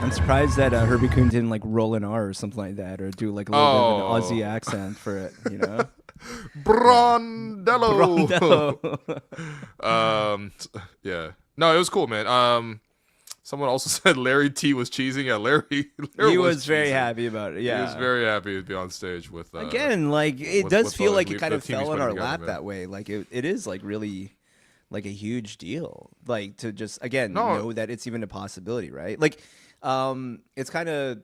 I'm surprised that Herbie Kuhn didn't like roll an R or something like that, or do like a little bit of an Aussie accent for it, you know? Brondello. Yeah. No, it was cool, man. Someone also said Larry T was cheesing. Yeah, Larry He was very cheesing. happy about it. Yeah, He was very happy to be on stage with. Again, like it with- does with feel the- like it the kind of team he's fell in putting our together, lap man. that way. Like it is like really like a huge deal. Like to just again No. know that it's even a possibility, right? Like it's kind of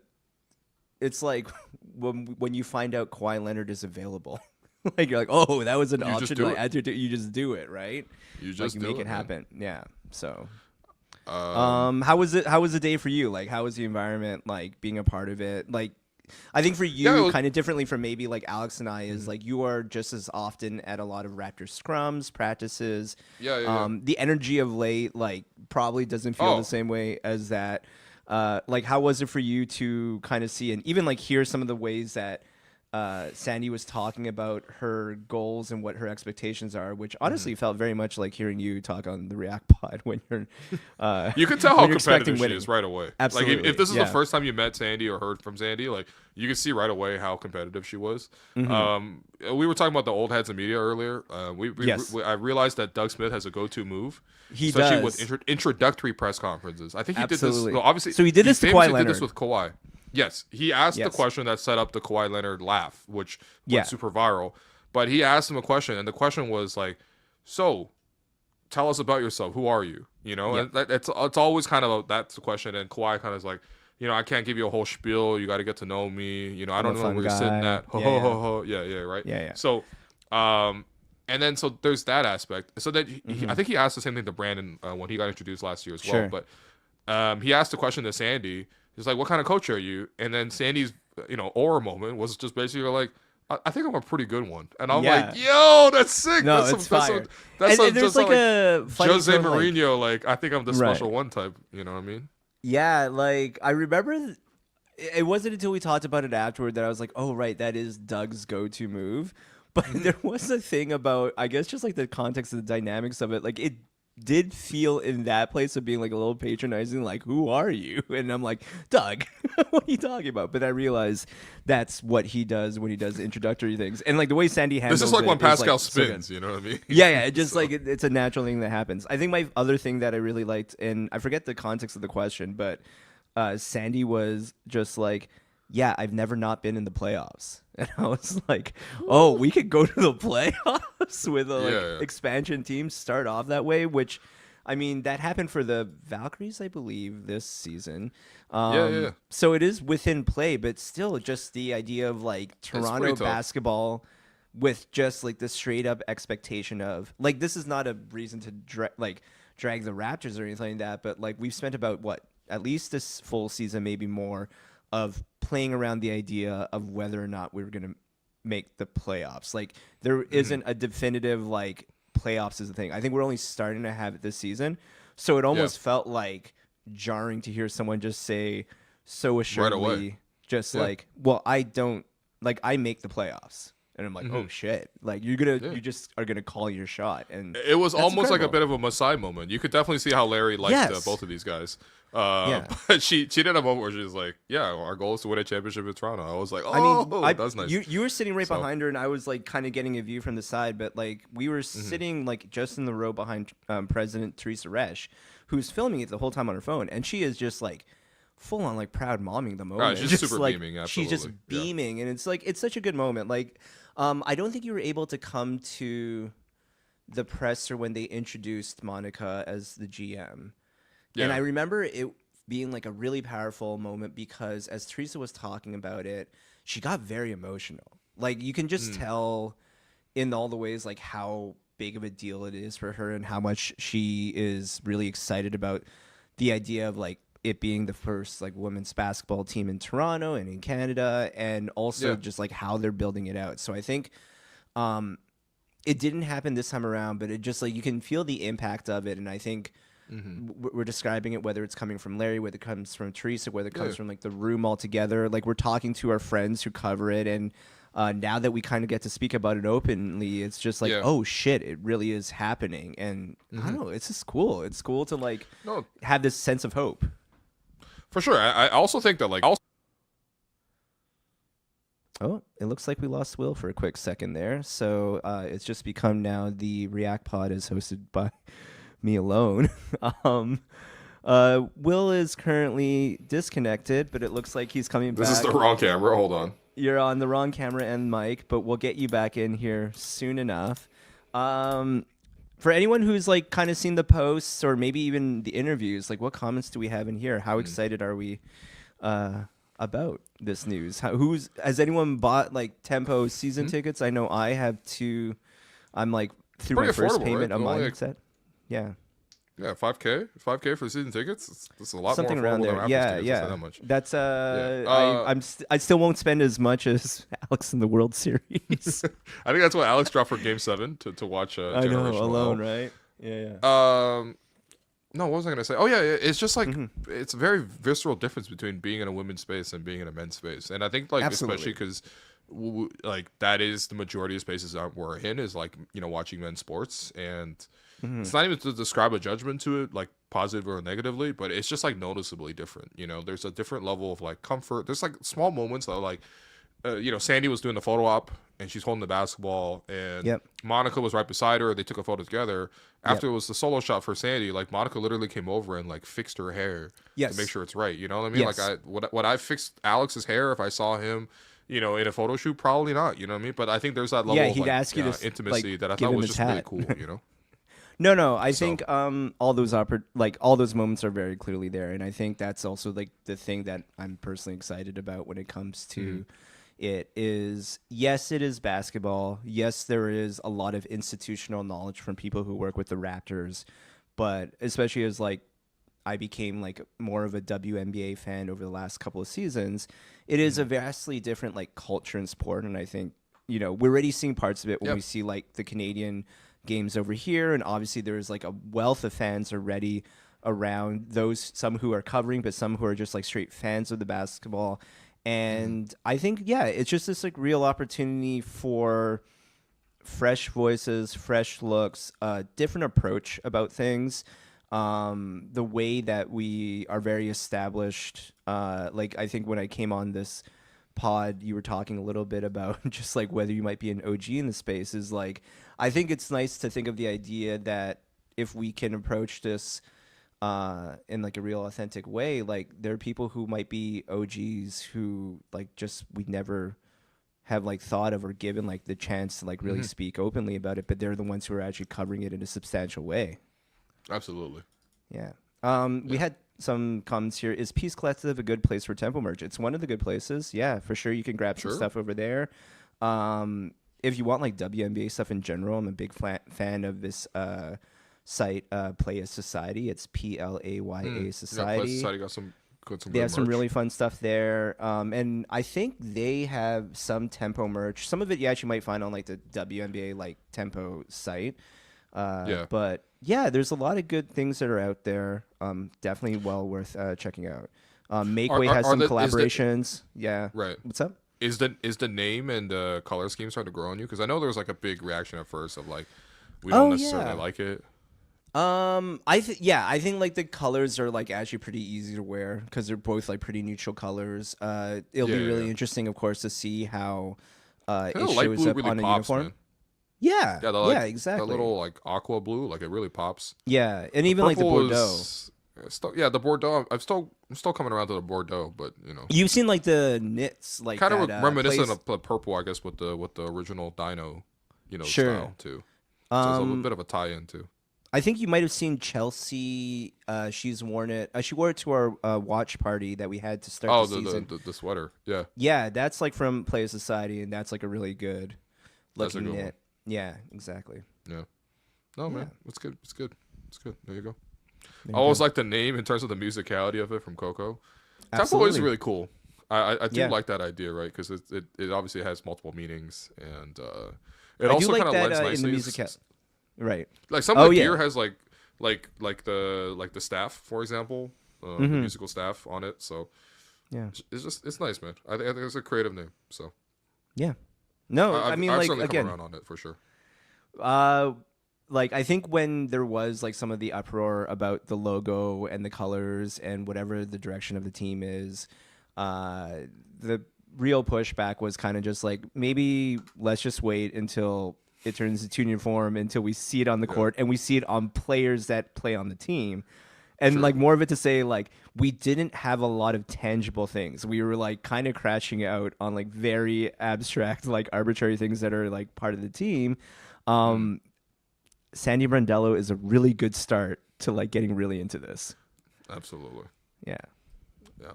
it's like when you find out Kawhi Leonard is available. Like you're like, oh, that was an You just option. do Like, it. you just do it, right? You Like just you do make it man. happen. Yeah. So, how was it? How was the day for you? Like, how was the environment? Like being a part of it? Like, I think for you, Yeah, it was- kind of differently from maybe like Alex and I, is like you are just as often at a lot of Raptors scrums, practices. Yeah. The energy of late, like, probably doesn't feel Oh. the same way as that. Like, how was it for you to kind of see and even like hear some of the ways that Sandy was talking about her goals and what her expectations are, which honestly felt very much like hearing you talk on the React Pod when you're. You can tell how when you're expecting competitive she winning. is right away. Absolutely, Like if this is yeah. the first time you met Sandy or heard from Sandy, like you can see right away how competitive she was. Mm-hmm. We were talking about the old heads of media earlier. Yes. I realized that Doug Smith has a go-to move. He especially does. with introductory press conferences. I think he Absolutely. did this. Well, obviously, So he did this to famously Kawhi did this Leonard. with Kawhi. Yes, he asked the Yes. question that set up the Kawhi Leonard laugh, which Yeah. went super viral. But he asked him a question, and the question was like, "So, tell us about yourself. Who are you?" You know, Yeah. and it's always kind of that's the question. And Kawhi kind of is like, you know, I can't give you a whole spiel. You got to get to know me. You know, I I'm don't a know fun where you're sitting guy. at. Ho Yeah, ho yeah. ho ho. Yeah, right. Yeah. So, and then so there's that aspect. So that I think he asked the same thing to Brandon when he got introduced last year as Sure. well. But he asked the question to Sandy. He's like, "What kind of coach are you?" And then Sandy's aura moment was just basically like, I think I'm a pretty good one, and I'm Yeah. like, yo, that's sick. No, that's it's fire. That's And there's just like a funny Jose tone, like- Mourinho. Like, I think I'm the Right. special one type. You know what I mean? Yeah, like I remember it wasn't until we talked about it afterward that I was like, oh right, that is Doug's go-to move. But there was a thing about, I guess, just like the context of the dynamics of it. Like it did feel in that place of being like a little patronizing, like, who are you? And I'm like, Doug, what are you talking about? But I realized that's what he does when he does introductory things. And like the way Sandy handles This is like it when is, Pascal so good. spins. You know what I mean? Yeah, it just like it's a natural thing that happens. I think my other thing that I really liked, and I forget the context of the question, but Sandy was just like, yeah, I've never not been in the playoffs. And I was like, oh, we could go to the playoffs with a expansion team, start off that way, which, I mean, that happened for the Valkyries, I believe, this season. Yeah. So it is within play, but still just the idea of like Toronto pretty tough. basketball with just like the straight up expectation of like, this is not a reason to drag the Raptors or anything like that, but like we've spent about at least this full season, maybe more, of playing around the idea of whether or not we were going to make the playoffs. Like there isn't a definitive like playoffs is a thing. I think we're only starting to have it this season. So it almost felt like jarring to hear someone just say so assuredly, like, well, I don't like, I make the playoffs. And I'm like, oh shit! Like you just are gonna call your shot, and it was almost incredible. like a bit of a Masai moment. You could definitely see how Larry liked both of these guys. But she did a moment where she was like, "Yeah, our goal is to win a championship in Toronto." I was like, "Oh, I mean, that's nice." You were sitting right behind her, and I was like kind of getting a view from the side, but like we were sitting like just in the row behind President Teresa Resch, who's filming it the whole time on her phone, and she is just like full on like proud momming the moment. Right, she's just, super like, beaming. She's just Absolutely. beaming, and it's like it's such a good moment. Like, I don't think you were able to come to the presser when they introduced Monica as the GM, and I remember it being like a really powerful moment because as Teresa was talking about it, she got very emotional. Like you can just tell in all the ways like how big of a deal it is for her and how much she is really excited about the idea of like it being the first like women's basketball team in Toronto and in Canada, and also just like how they're building it out. So I think it didn't happen this time around, but it just like you can feel the impact of it. And I think we're describing it, whether it's coming from Larry, whether it comes from Teresa, whether it comes from like the room altogether. Like we're talking to our friends who cover it, and now that we kind of get to speak about it openly, it's just like, oh shit, it really is happening. And I don't know, it's just cool. It's cool to like have this sense of hope. For sure. I also think that like Oh, it looks like we lost Will for a quick second there. So it's just become now the React Pod is hosted by me alone. Will is currently disconnected, but it looks like he's coming back. This is the wrong camera. Hold on. You're on the wrong camera and mic, but we'll get you back in here soon enough. For anyone who's like kind of seen the posts or maybe even the interviews, like what comments do we have in here? How excited are we about this news? Has anyone bought like Tempo season tickets? I know I have two. I'm like through my first payment of mine. Yeah. Yeah, $5K for season tickets. It's a lot Something more around affordable there. than Raptors tickets. That much. That's Yeah. I still won't spend as much as Alex in the World Series. I think that's what Alex dropped for Game 7 to watch. I know, alone, right? Yeah. No, what was I gonna say? Oh yeah, it's just like it's a very visceral difference between being in a women's space and being in a men's space, and I think like especially because like that is the majority of spaces that we're in is like watching men's sports, and it's not even to describe a judgment to it like positive or negatively, but it's just like noticeably different. There's a different level of like comfort. There's like small moments that are like Sandy was doing the photo op and she's holding the basketball, and Monica was right beside her. They took a photo together. After it was the solo shot for Sandy, like Monica literally came over and like fixed her hair to make sure it's right. You know what I mean? Yes. Like would I fix Alex's hair if I saw him, in a photo shoot? Probably not. You know what I mean? But I think there's that level of he'd ask you to intimacy that I thought was just really cool. No, I think all those moments are very clearly there, and I think that's also like the thing that I'm personally excited about when it comes to it is, yes, it is basketball. Yes, there is a lot of institutional knowledge from people who work with the Raptors, but especially as like I became like more of a WNBA fan over the last couple of seasons, it is a vastly different like culture and sport. And I think, we're already seeing parts of it when we see like the Canadian games over here. And obviously there's like a wealth of fans already around, those some who are covering, but some who are just like straight fans of the basketball. And I think, it's just this like real opportunity for fresh voices, fresh looks, different approach about things. The way that we are very established. Like I think when I came on this pod, you were talking a little bit about just like whether you might be an OG in the space. Is like, I think it's nice to think of the idea that if we can approach this in like a real authentic way, like there are people who might be OGs who like just we never have like thought of or given like the chance to like really speak openly about it, but they're the ones who are actually covering it in a substantial way. Absolutely. Yeah. We had some comments here. Is Peace Collective a good place for Tempo merch? It's one of the good places. Yeah, for sure. You can grab some stuff over there. If you want like WNBA stuff in general, I'm a big fan of this site, Playa Society. It's PLAYA Society. Playa Society got some they have some merch. really fun stuff there. And I think they have some Tempo merch. Some of it you actually might find on like the WNBA like Tempo site. But yeah, there's a lot of good things that are out there. Definitely well worth checking out. Makeway has some collaborations. Right. What's up? Is the name and the color scheme starting to grow on you? Because I know there was like a big reaction at first of like, we don't necessarily like it. I think like the colors are like actually pretty easy to wear because they're both like pretty neutral colors. It'll be really interesting, of course, to see how it shows up on a uniform. Man. Yeah, exactly. That little like aqua blue, like it really pops. Yeah, and even like the Bordeaux. The Bordeaux. I'm still coming around to the Bordeaux, but you've seen like the knits, like kind of reminiscent of the purple, I guess, with the original Dino, style too. So it's a little bit of a tie-in too. I think you might have seen Chelsea. She's worn it. She wore it to our watch party that we had to start the season. The sweater. Yeah. Yeah, that's like from Playa Society, and that's like a really good looking knit. One. Yeah, exactly. Yeah. No, man, it's good. It's good. It's good. There you go. I always like the name in terms of the musicality of it from Coco. Tempo is really cool. I do like that idea, right? Because it obviously has multiple meanings, and it also kind of lends nicely. In the music right. Like some of the gear has like the staff, for example, the musical staff on it. So yeah, it's nice, man. I think it's a creative name. So yeah. No, I mean, like, certainly again, come around on it for sure. Like, I think when there was, like, some of the uproar about the logo and the colors and whatever the direction of the team is, the real pushback was kind of just like, maybe let's just wait until it turns into uniform, until we see it on the court and we see it on players that play on the team. And like more of it to say, like, we didn't have a lot of tangible things. We were like kind of crashing out on like very abstract, like arbitrary things that are like part of the team. Sandy Brondello is a really good start to like getting really into this. Absolutely. Yeah. Yeah.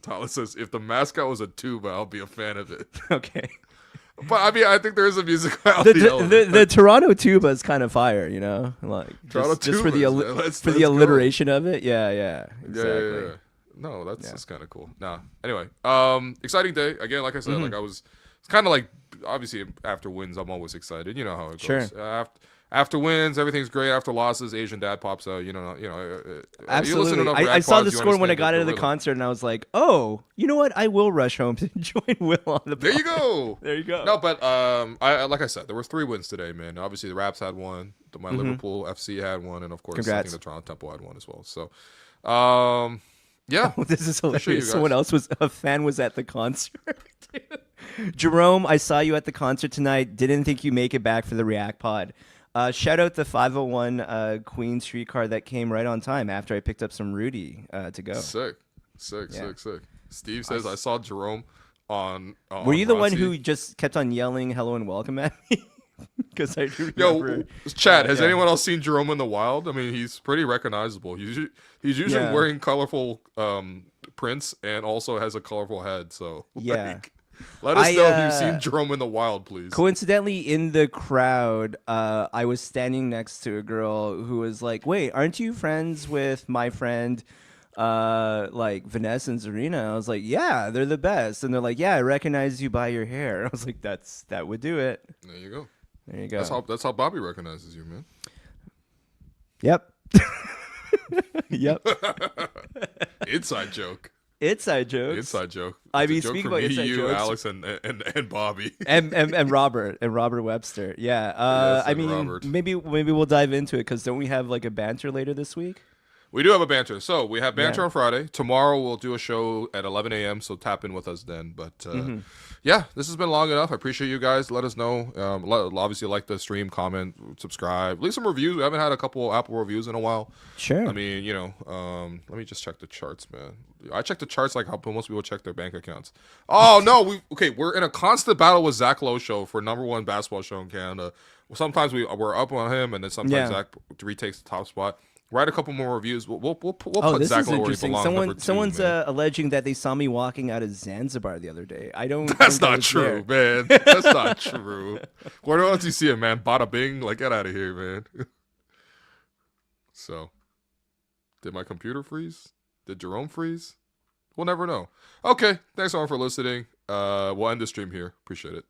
Tyler says, if the mascot was a tuba, I'll be a fan of it. Okay. But I mean, I think there is a musicality. The Toronto tuba is kind of fire, like just for the alliteration of it. Yeah, exactly. Yeah. No, that's kind of cool. Anyway, exciting day again. Like I said, like it's kind of like obviously after wins, I'm always excited. You know how it goes. Sure. After wins, everything's great. After losses, Asian dad pops out. Absolutely. I saw the score when I got out of the concert, and I was like, "Oh, you know what? I will rush home to join Will on the." There you go. There you go. No, but I like I said, there were 3 wins today, man. Obviously, the Raps had one. My Liverpool FC had one, and of course, I think the Toronto Temple had one as well. So, yeah. Oh, this is hilarious. Someone else a fan was at the concert. Jerome, I saw you at the concert tonight. Didn't think you make it back for the React Pod. Shout out the 501 Queen streetcar that came right on time after I picked up some Rudy to go. Sick. Steve says, I saw Jerome on Were you the one who just kept on yelling hello and welcome at me? Because I do remember. Yo, Chad, has anyone else seen Jerome in the wild? I mean, he's pretty recognizable. He's usually wearing colorful prints and also has a colorful head. So yeah. Let us know if you've seen Jerome in the wild, please. Coincidentally, in the crowd, I was standing next to a girl who was like, "Wait, aren't you friends with my friend, like Vanessa and Zarina?" I was like, "Yeah, they're the best." And they're like, "Yeah, I recognize you by your hair." I was like, that would do it." There you go. There you go. That's how Bobby recognizes you, man. Yep. Yep. Inside joke. Inside jokes. Inside joke. I It's a mean, joke speaking for about me, inside you, jokes, Alex, and Bobby. and Robert Webster. Yeah. Yes, I and mean, Robert. maybe we'll dive into it because don't we have like a banter later this week? We do have a banter. So we have banter Yeah. on Friday. Tomorrow we'll do a show at 11 a.m. So tap in with us then. But Mm-hmm. yeah, this has been long enough. I appreciate you guys. Let us know. Obviously, like the stream, comment, subscribe, leave some reviews. We haven't had a couple Apple reviews in a while. Sure. I mean, let me just check the charts, man. I check the charts like how most people check their bank accounts. Oh no, we're in a constant battle with Zach Lowe show for #1 basketball show in Canada. Sometimes we're up on him, and then sometimes Zach retakes the top spot. Write a couple more reviews. We'll put this Zach is Lowe where he interesting. belongs. Someone's man. alleging that they saw me walking out of Zanzibar the other day. I don't. That's think I not was true, there. man. That's not true. Where else you see it, man? Bada bing. Like, get out of here, man. So, did my computer freeze? Did Jerome freeze? We'll never know. Okay. Thanks, everyone, for listening. We'll end the stream here. Appreciate it.